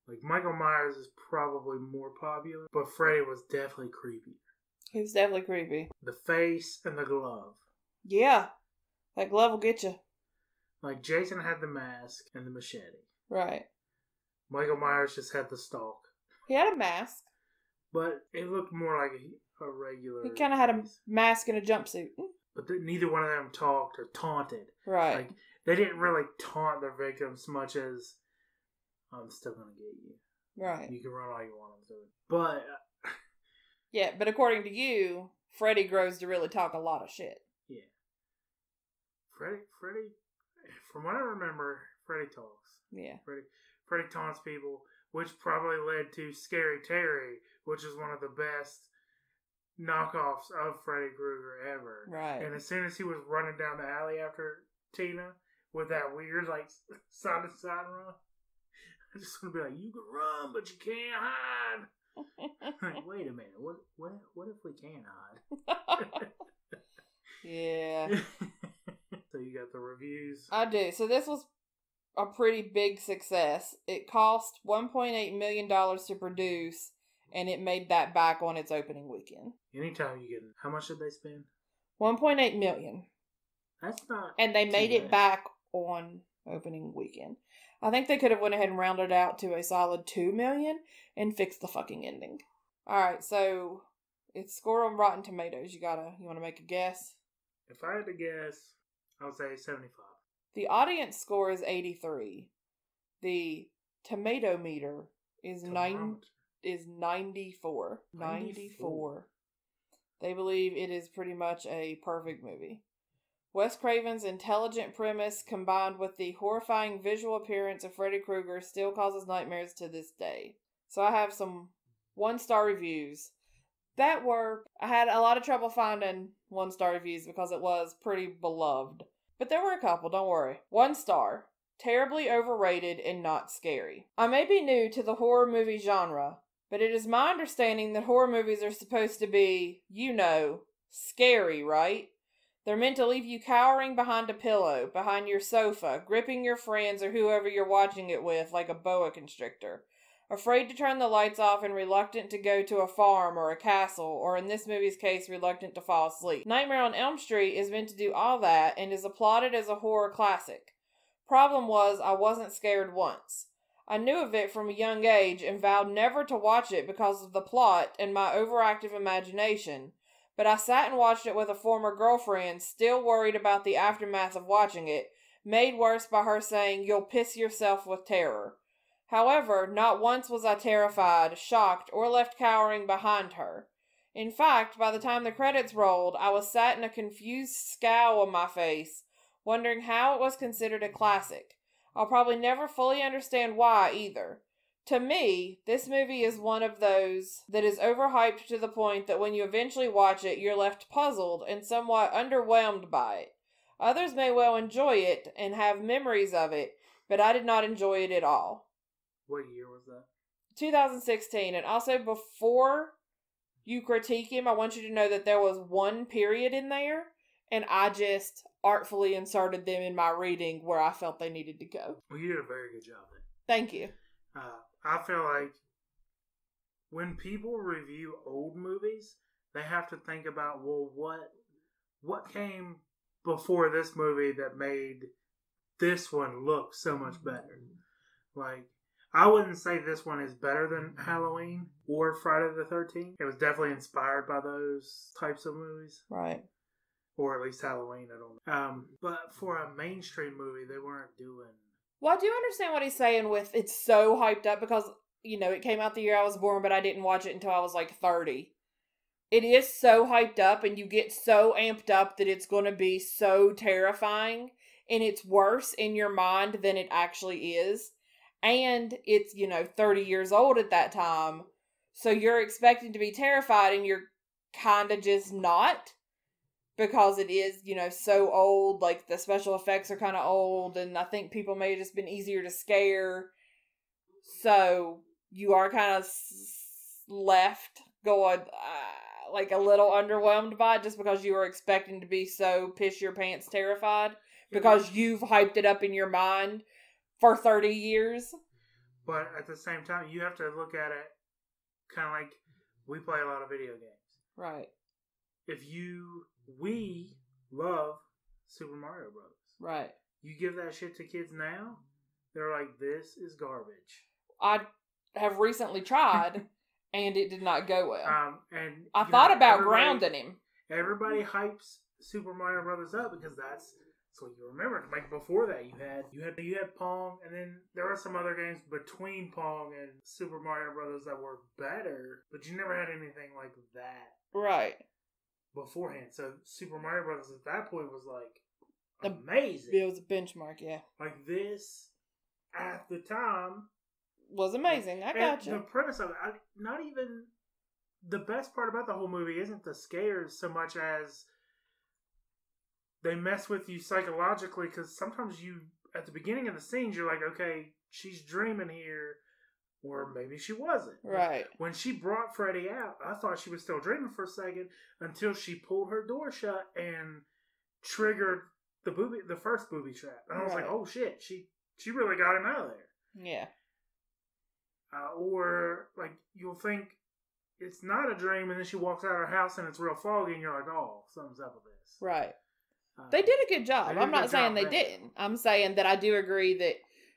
Like Michael Myers is probably more popular, but Freddy was definitely creepy.
He was definitely creepy.
The face and the glove.
Yeah, that glove will get you.
Like Jason had the mask and the machete.
Right.
Michael Myers just had the stalk.
He had a mask,
but it looked more like a regular.
He kind of had a mask and a jumpsuit.
But neither one of them talked or taunted.
Right.
Like, they didn't really taunt their victims so much as, I'm still going to get you.
Right.
You can run all you want to. But...
yeah, but according to you, Freddy grows to really talk a lot of shit.
Yeah. Freddy, from what I remember, Freddy talks.
Yeah.
Freddy taunts people, which probably led to Scary Terry, which is one of the best knockoffs of Freddy Krueger ever.
Right.
And as soon as he was running down the alley after Tina with that weird, like, side to side run, I just want to be like, you can run, but you can't hide. Like, wait a minute, what if we can hide?
Yeah.
So you got the reviews?
I do. So this was a pretty big success. It cost $1.8 million to produce, and it made that back on its opening weekend.
Anytime you get, how much did they spend?
$1.8 million.
That's not.
And they made it back on opening weekend. I think they could have went ahead and rounded it out to a solid $2 million and fixed the fucking ending. Alright, so it's scored on Rotten Tomatoes. You want to make a guess?
If I had to guess, I would say 75.
The audience score is 83. The tomato meter is 94. 94. They believe it is pretty much a perfect movie. Wes Craven's intelligent premise combined with the horrifying visual appearance of Freddy Krueger still causes nightmares to this day. So I have some 1-star reviews. I had a lot of trouble finding 1-star reviews because it was pretty beloved. But there were a couple, don't worry. 1 star. Terribly overrated and not scary. I may be new to the horror movie genre, but it is my understanding that horror movies are supposed to be, scary, right? They're meant to leave you cowering behind a pillow, behind your sofa, gripping your friends or whoever you're watching it with like a boa constrictor. Afraid to turn the lights off and reluctant to go to a farm or a castle, or in this movie's case, reluctant to fall asleep. Nightmare on Elm Street is meant to do all that and is applauded as a horror classic. Problem was, I wasn't scared once. I knew of it from a young age and vowed never to watch it because of the plot and my overactive imagination, but I sat and watched it with a former girlfriend, still worried about the aftermath of watching it, made worse by her saying, "You'll piss yourself with terror." However, not once was I terrified, shocked, or left cowering behind her. In fact, by the time the credits rolled, I was sat in a confused scowl on my face, wondering how it was considered a classic. I'll probably never fully understand why, either. To me, this movie is one of those that is overhyped to the point that when you eventually watch it, you're left puzzled and somewhat underwhelmed by it. Others may well enjoy it and have memories of it, but I did not enjoy it at all.
What year was that?
2016. And also, before you critique him, I want you to know that there was one period in there, and I just artfully inserted them in my reading where I felt they needed to go.
Well, you did a very good job then.
Thank you.
I feel like when people review old movies, they have to think about, well, what came before this movie that made this one look so much better? Like, I wouldn't say this one is better than Halloween or Friday the 13th. It was definitely inspired by those types of movies.
Right.
Or at least Halloween, I don't know. But for a mainstream movie, they weren't doing...
Well, I do understand what he's saying with it's so hyped up because, it came out the year I was born, but I didn't watch it until I was like 30. It is so hyped up and you get so amped up that it's going to be so terrifying and it's worse in your mind than it actually is. And it's, 30 years old at that time. So you're expecting to be terrified and you're kind of just not. Because it is, so old, like the special effects are kind of old, and I think people may have just been easier to scare. So you are kind of left going, like a little underwhelmed by it just because you were expecting to be so piss your pants terrified. Because you've hyped it up in your mind for 30 years.
But at the same time, you have to look at it kind of like we play a lot of video games.
Right.
We love Super Mario Bros.
Right.
You give that shit to kids now, they're like, this is garbage.
I have recently tried, and it did not go well.
And
I thought about grounding him.
Everybody hypes Super Mario Brothers up because that's what you remember. Like before that, you had Pong, and then there were some other games between Pong and Super Mario Brothers that were better, but you never had anything like that.
Right.
beforehand. So Super Mario Brothers at that point was like amazing.
It was a benchmark, yeah.
Like this at the time
was amazing. I got you.
The premise of it, not even the best part about the whole movie isn't the scares so much as they mess with you psychologically, because sometimes you, at the beginning of the scenes, you're like, okay, she's dreaming here, or maybe she wasn't.
Right.
When she brought Freddy out, I thought she was still dreaming for a second until she pulled her door shut and triggered the first booby trap. And I was like, oh shit, she really got him out of there.
Yeah.
Or, like, you'll think it's not a dream, and then she walks out of her house and it's real foggy, and you're like, oh, something's up with this.
Right. They did a good job. I'm not saying they didn't. I'm saying that I do agree that,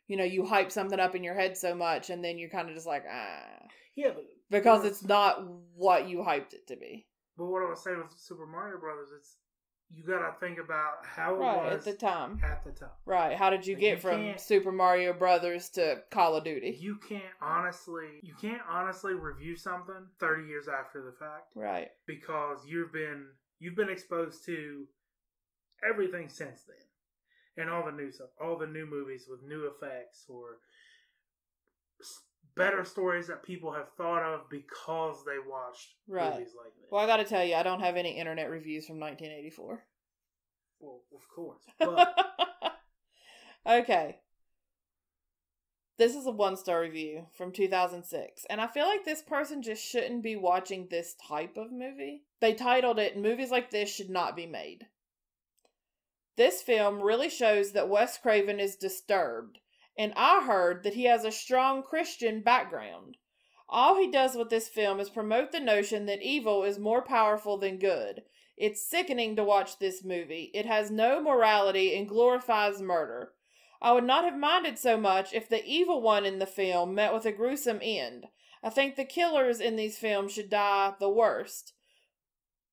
you hype something up in your head so much, and then you're kind of just like, ah.
Yeah,
because it's not what you hyped it to be.
But what I was saying with Super Mario Brothers, it's, you gotta think about how it was
at the time. Right. How did you get from Super Mario Brothers to Call of Duty?
You can't honestly review something 30 years after the fact.
Right.
Because you've been exposed to everything since then. And all the new stuff, all the new movies with new effects or better stories that people have thought of because they watched movies like this.
Well, I got to tell you, I don't have any internet reviews from 1984.
Well, of course. But
okay. This is a 1-star review from 2006. And I feel like this person just shouldn't be watching this type of movie. They titled it, "Movies Like This Should Not Be Made." This film really shows that Wes Craven is disturbed, and I heard that he has a strong Christian background. All he does with this film is promote the notion that evil is more powerful than good. It's sickening to watch this movie. It has no morality and glorifies murder. I would not have minded so much if the evil one in the film met with a gruesome end. I think the killers in these films should die the worst.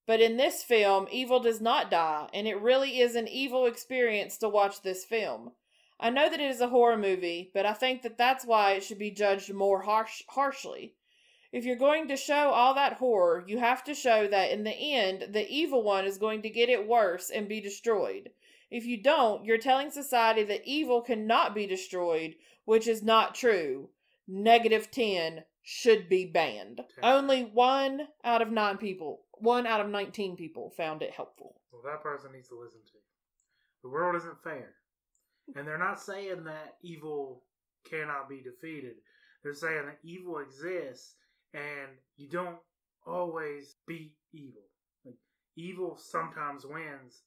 But in this film, evil does not die, and it really is an evil experience to watch this film. I know that it is a horror movie, but I think that that's why it should be judged more harshly. If you're going to show all that horror, you have to show that in the end, the evil one is going to get it worse and be destroyed. If you don't, you're telling society that evil cannot be destroyed, which is not true. -10 should be banned. Only 1 out of 19 people found it helpful.
Well, that person needs to listen to. The world isn't fair. And they're not saying that evil cannot be defeated. They're saying that evil exists and you don't always beat evil. Like, evil sometimes wins,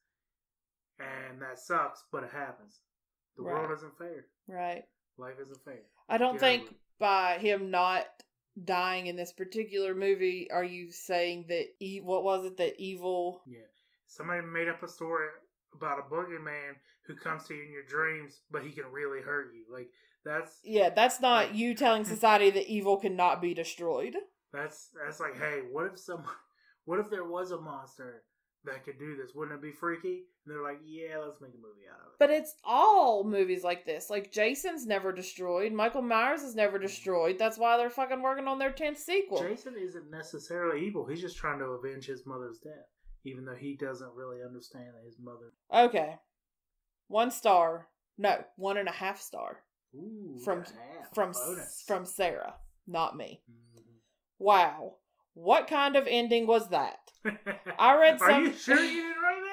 and that sucks, but it happens. The world isn't fair.
Right.
Life isn't fair.
I don't think by him not dying in this particular movie, are you saying that what was it, that evil?
Yeah. Somebody made up a story about a boogeyman who comes to you in your dreams, but he can really hurt you. Like, that's
not you telling society that evil cannot be destroyed.
That's like, hey, what if there was a monster that could do this? Wouldn't it be freaky? And they're like, yeah, let's make a movie out of it.
But it's all movies like this. Like, Jason's never destroyed. Michael Myers is never destroyed. That's why they're fucking working on their 10th sequel.
Jason isn't necessarily evil. He's just trying to avenge his mother's death, even though he doesn't really understand that his mother...
Okay. 1 star. No, 1.5 star.
Ooh,
from Sarah, not me. Mm-hmm. Wow. What kind of ending was that? I read some... Are
you sure you didn't write that?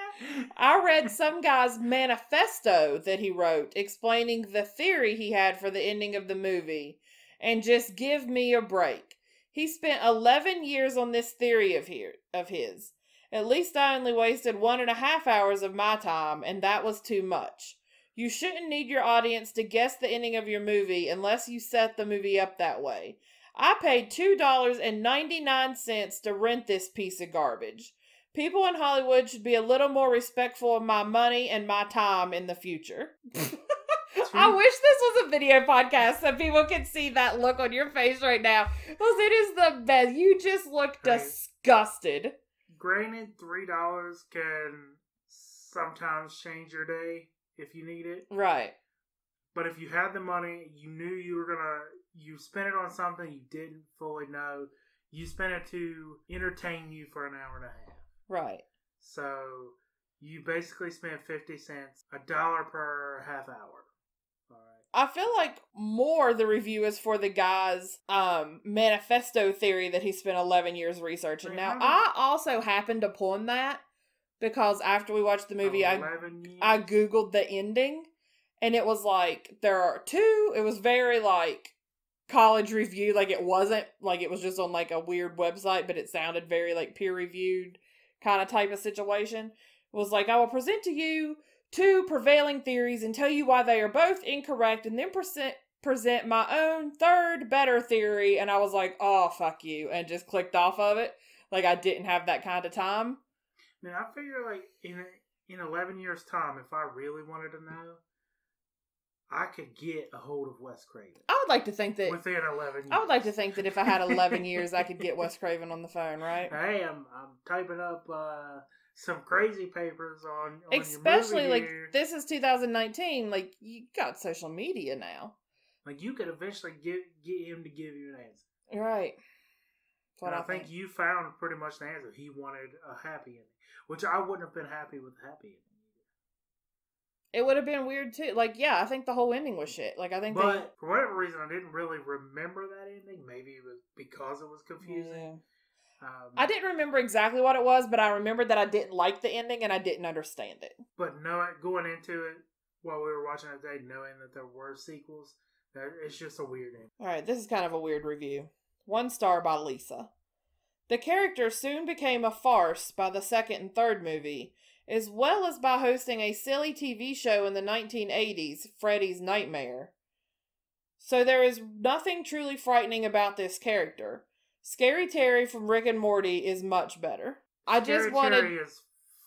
I read some guy's manifesto that he wrote explaining the theory he had for the ending of the movie. And just give me a break. He spent 11 years on this theory of his. At least I only wasted 1.5 hours of my time, and that was too much. You shouldn't need your audience to guess the ending of your movie unless you set the movie up that way. I paid $2.99 to rent this piece of garbage. People in Hollywood should be a little more respectful of my money and my time in the future. I wish this was a video podcast so people could see that look on your face right now. Because it is the best. You just look disgusted.
Granted, $3 can sometimes change your day if you need it.
Right.
But if you had the money, you knew you spent it on something you didn't fully know. You spent it to entertain you for an hour and a half.
Right.
So you basically spend 50 cents, $1 per half hour.
I feel like more the review is for the guy's manifesto theory that he spent 11 years researching. Now, I also happened upon that because after we watched the movie, I Googled the ending, and it was like, there are two, it was very like college review, like it wasn't, like it was just on like a weird website, but it sounded very like peer-reviewed kind of type of situation. It was like, I will present to you two prevailing theories and tell you why they are both incorrect, and then present my own third better theory. And I was like, oh, fuck you, and just clicked off of it. Like, I didn't have that kind of time.
Man, I figure like in 11 years' time, if I really wanted to know, I could get a hold of Wes Craven.
I would like to think that
within 11 years.
I would like to think that if I had 11 years, I could get Wes Craven on the phone, right?
Hey, I'm typing up some crazy papers on
especially
your movie
like
here.
This is 2019. Like, you got social media now.
Like, you could eventually get him to give you an answer,
right?
And I think you found pretty much the answer. He wanted a happy ending, which I wouldn't have been happy with a happy ending.
It would have been weird too. Like, yeah, I think the whole ending was shit. Like, I think,
but for whatever reason, I didn't really remember that ending. Maybe it was because it was confusing.
Yeah. I didn't remember exactly what it was, but I remembered that I didn't like the ending and I didn't understand it.
But going into it while we were watching it today, knowing that there were sequels, it's just a weird ending.
Alright, this is kind of a weird review. 1 star by Lisa. The character soon became a farce by the second and third movie, as well as by hosting a silly TV show in the 1980s, Freddy's Nightmare. So there is nothing truly frightening about this character. Scary Terry from Rick and Morty is much better.
Terry is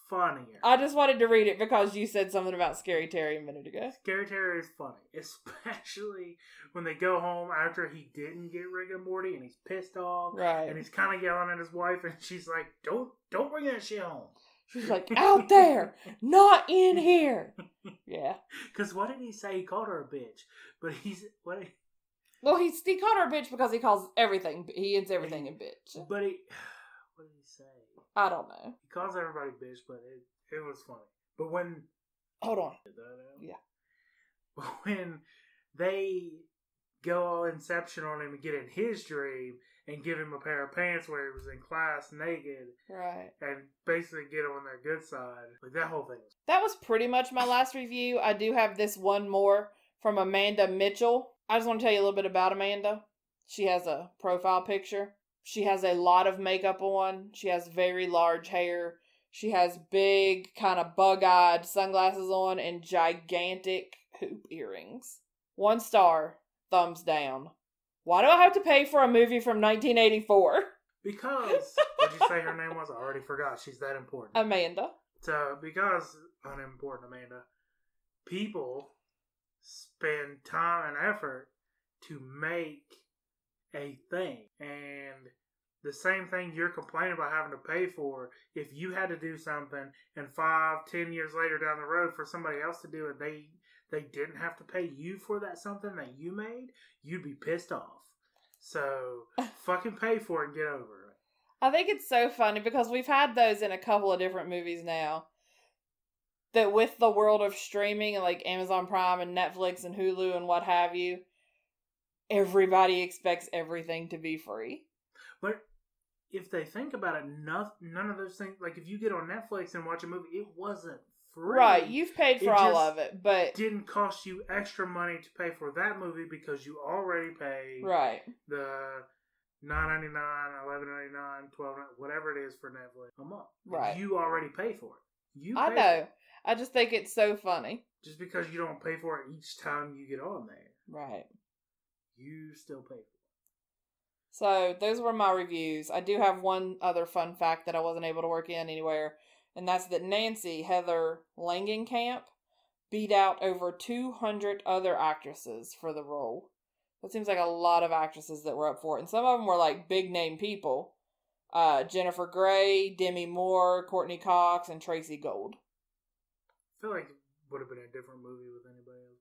funnier.
I just wanted to read it because you said something about Scary Terry a minute ago.
Scary Terry is funny, especially when they go home after he didn't get Rick and Morty and he's pissed off.
Right.
And he's kind of yelling at his wife and she's like, don't bring that shit home.
She's like, out there, not in here. Yeah.
Because what did he say? He called her a bitch. But
Well, he called her a bitch because he calls everything, he ends everything in bitch.
But what did he say?
I don't know.
He calls everybody bitch, but it was funny. But when...
Hold on. Yeah.
But when they go all Inception on him and get in his dream and give him a pair of pants where he was in class naked.
Right.
And basically get him on their good side. Like, that whole thing.
That was pretty much my last review. I do have this one more from Amanda Mitchell. I just want to tell you a little bit about Amanda. She has a profile picture. She has a lot of makeup on. She has very large hair. She has big, kind of bug-eyed sunglasses on and gigantic hoop earrings. 1 star, thumbs down. Why do I have to pay for a movie from 1984?
Because, what did you say her name was? I already forgot. She's that important.
Amanda.
So, because unimportant Amanda, people spend time and effort to make a thing. And the same thing you're complaining about having to pay for, if you had to do something and 5-10 years later down the road for somebody else to do it, they didn't have to pay you for that something that you made, you'd be pissed off. So, fucking pay for it and get over it.
I think it's so funny because we've had those in a couple of different movies now. That with the world of streaming and like Amazon Prime and Netflix and Hulu and what have you, everybody expects everything to be free.
But if they think about it, none of those things, like if you get on Netflix and watch a movie, it wasn't free.
Right, you've paid for all of it, but
it didn't cost you extra money to pay for that movie because you already paid the $9.99, $11.99, $12.99, whatever it is for Netflix a month.
Right.
You already pay for it.
I know. I just think it's so funny.
Just because you don't pay for it each time you get on there.
Right.
You still pay for it.
So, those were my reviews. I do have one other fun fact that I wasn't able to work in anywhere, and that's that Nancy Heather Langenkamp beat out over 200 other actresses for the role. That seems like a lot of actresses that were up for it, and some of them were like big name people. Jennifer Grey, Demi Moore, Courtney Cox, and Tracy Gold.
I feel like it would have been a different movie with anybody else.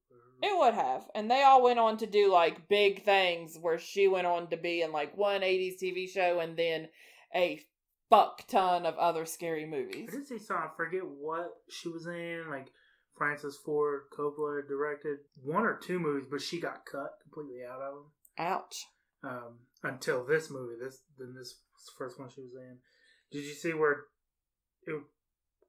It would have. And they all went on to do like big things where she went on to be in like one 80s TV show and then a fuck ton of other scary movies.
I did see something, I forget what she was in, like Francis Ford Coppola directed 1 or 2 movies, but she got cut completely out of them.
Ouch.
Until this movie, this was the first one she was in. Did you see where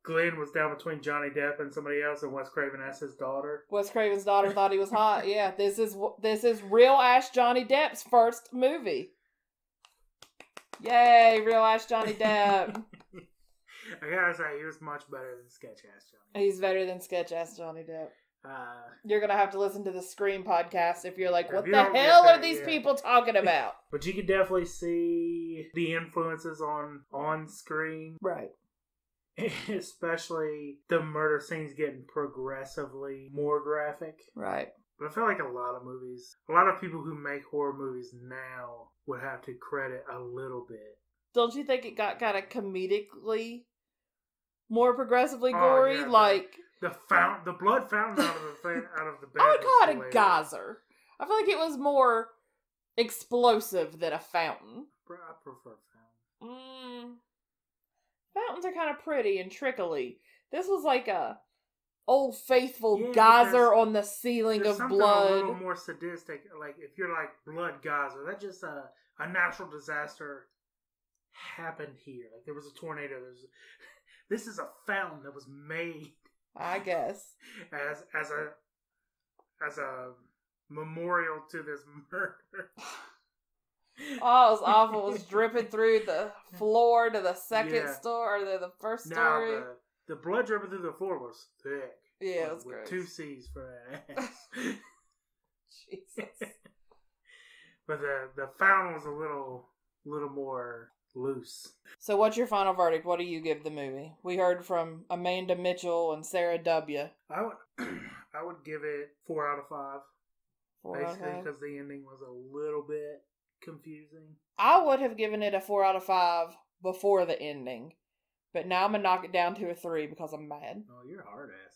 Glenn was down between Johnny Depp and somebody else, and Wes Craven asked his daughter?
Wes Craven's daughter thought he was hot. Yeah, this is real ass Johnny Depp's first movie. Yay, real ass Johnny Depp.
I gotta say, he was much better than sketch ass Johnny.
He's better than sketch ass Johnny Depp. You're gonna have to listen to the Scream podcast if you're like, what the hell are these people talking about?
But you could definitely see the influences on screen.
Right.
Especially the murder scenes getting progressively more graphic.
Right.
But I feel like a lot of people who make horror movies now would have to credit a little bit.
Don't you think it got kind of comedically more progressively gory?
Yeah,
like
the blood fountain out of the bed.
I would call it a geyser. I feel like it was more explosive than a fountain.
I prefer fountain.
Fountains are kind of pretty and trickly. This was like a Old Faithful geyser on the ceiling of blood.
A little more sadistic. Like if you're like blood geyser, that's just a natural disaster happened here. Like there was a tornado. This is a fountain that was made,
I guess,
as a memorial to this murder.
Oh, it was awful. It was dripping through the floor to the second story, or the first story.
Now, the blood dripping through the floor was thick.
Yeah, it was
with
gross.
2 C's for that ass.
Jesus.
But the fountain was a little more loose.
So what's your final verdict? What do you give the movie? We heard from Amanda Mitchell and Sarah W.
I would give it 4 out of 5.
4 out of 5?
Basically, because the ending was a little bit confusing.
I would have given it a 4 out of 5 before the ending. But now I'm going to knock it down to a 3 because I'm mad.
Oh, you're a hard ass.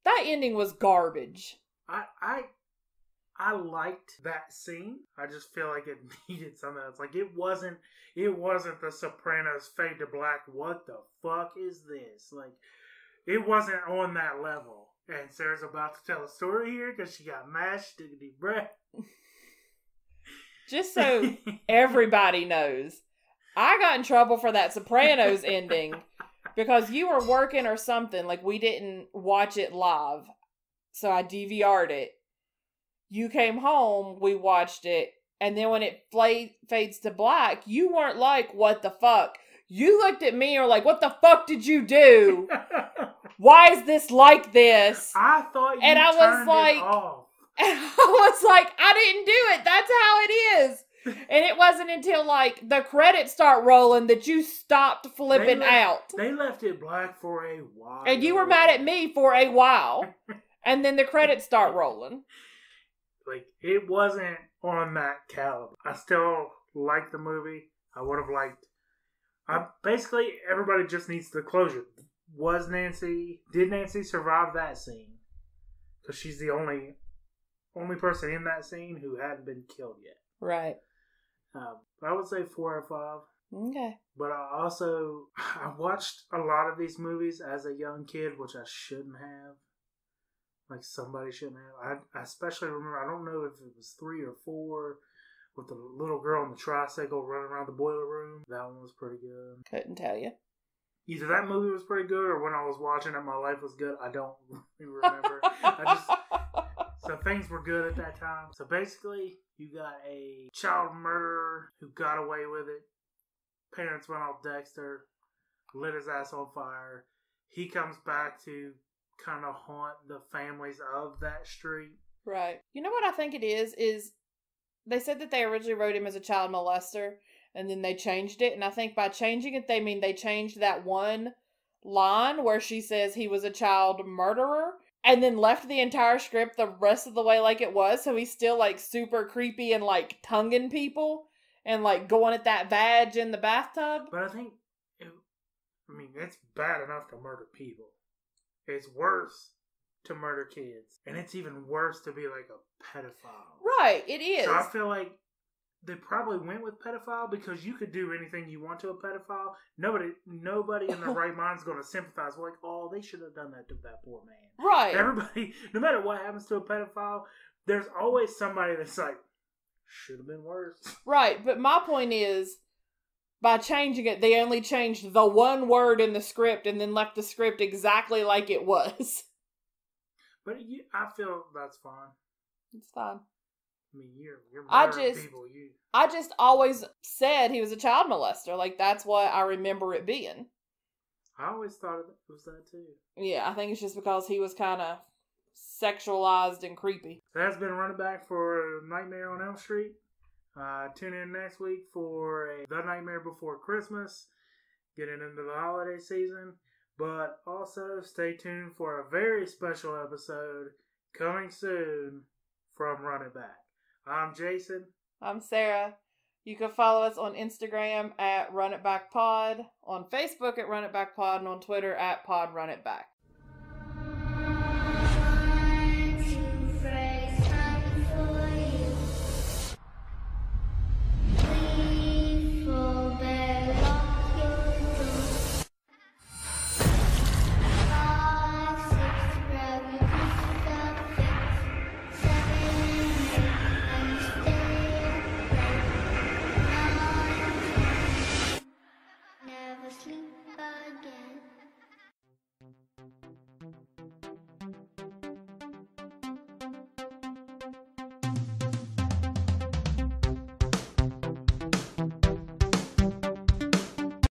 That ending was garbage.
I liked that scene. I just feel like it needed something else. Like it wasn't the Sopranos fade to black. What the fuck is this? Like it wasn't on that level. And Sarah's about to tell a story here because she got mashed, took a deep breath.
Just so everybody knows, I got in trouble for that Sopranos ending because you were working or something. Like we didn't watch it live, so I DVR'd it. You came home, we watched it, and then when it fades to black, you weren't like, what the fuck? You looked at me and were like, what the fuck did you do? Why is this like this?
I thought you
and I
turned
was like,
it off.
And I was like, I didn't do it. That's how it is. And it wasn't until, like, the credits start rolling that you stopped flipping out.
They left it black for a while.
And you were mad at me for a while. And then the credits start rolling.
Like, it wasn't on that caliber. I still like the movie. I would have liked... basically, everybody just needs the closure. Did Nancy survive that scene? Because she's the only person in that scene who hadn't been killed yet.
Right.
I would say 4 out of 5.
Okay.
But I watched a lot of these movies as a young kid, which I shouldn't have. Like somebody shouldn't have. I especially remember, I don't know if it was 3 or 4, with the little girl on the tricycle running around the boiler room. That one was pretty good.
Couldn't tell you.
Either that movie was pretty good, or when I was watching it, my life was good. I don't remember. So things were good at that time. So basically, you got a child murderer who got away with it. Parents went all Dexter, lit his ass on fire. He comes back to kind of haunt the families of that street.
Right. You know what I think it is they said that they originally wrote him as a child molester, and then they changed it. And I think by changing it, they mean they changed that one line where she says he was a child murderer, and then left the entire script the rest of the way like it was. So he's still like super creepy and like tonguing people and like going at that vag in the bathtub.
But I think, it's bad enough to murder people. It's worse to murder kids. And it's even worse to be like a pedophile.
Right, it is.
So I feel like they probably went with pedophile because you could do anything you want to a pedophile. Nobody in their right mind is going to sympathize. Like, oh, they should have done that to that poor man.
Right.
Everybody, no matter what happens to a pedophile, there's always somebody that's like, should have been worse.
Right, but my point is, by changing it, they only changed the one word in the script and then left the script exactly like it was.
But I feel that's fine.
It's fine.
I mean, you're people.
I just always said he was a child molester. Like, that's what I remember it being.
I always thought it was that too.
Yeah, I think it's just because he was kind of sexualized and creepy.
That's been Running Back for Nightmare on Elm Street. Tune in next week for The Nightmare Before Christmas, getting into the holiday season. But also stay tuned for a very special episode coming soon from Run It Back. I'm Jason.
I'm Sarah. You can follow us on Instagram at Run It Back Pod, on Facebook at Run It Back Pod, and on Twitter at Pod Run It Back.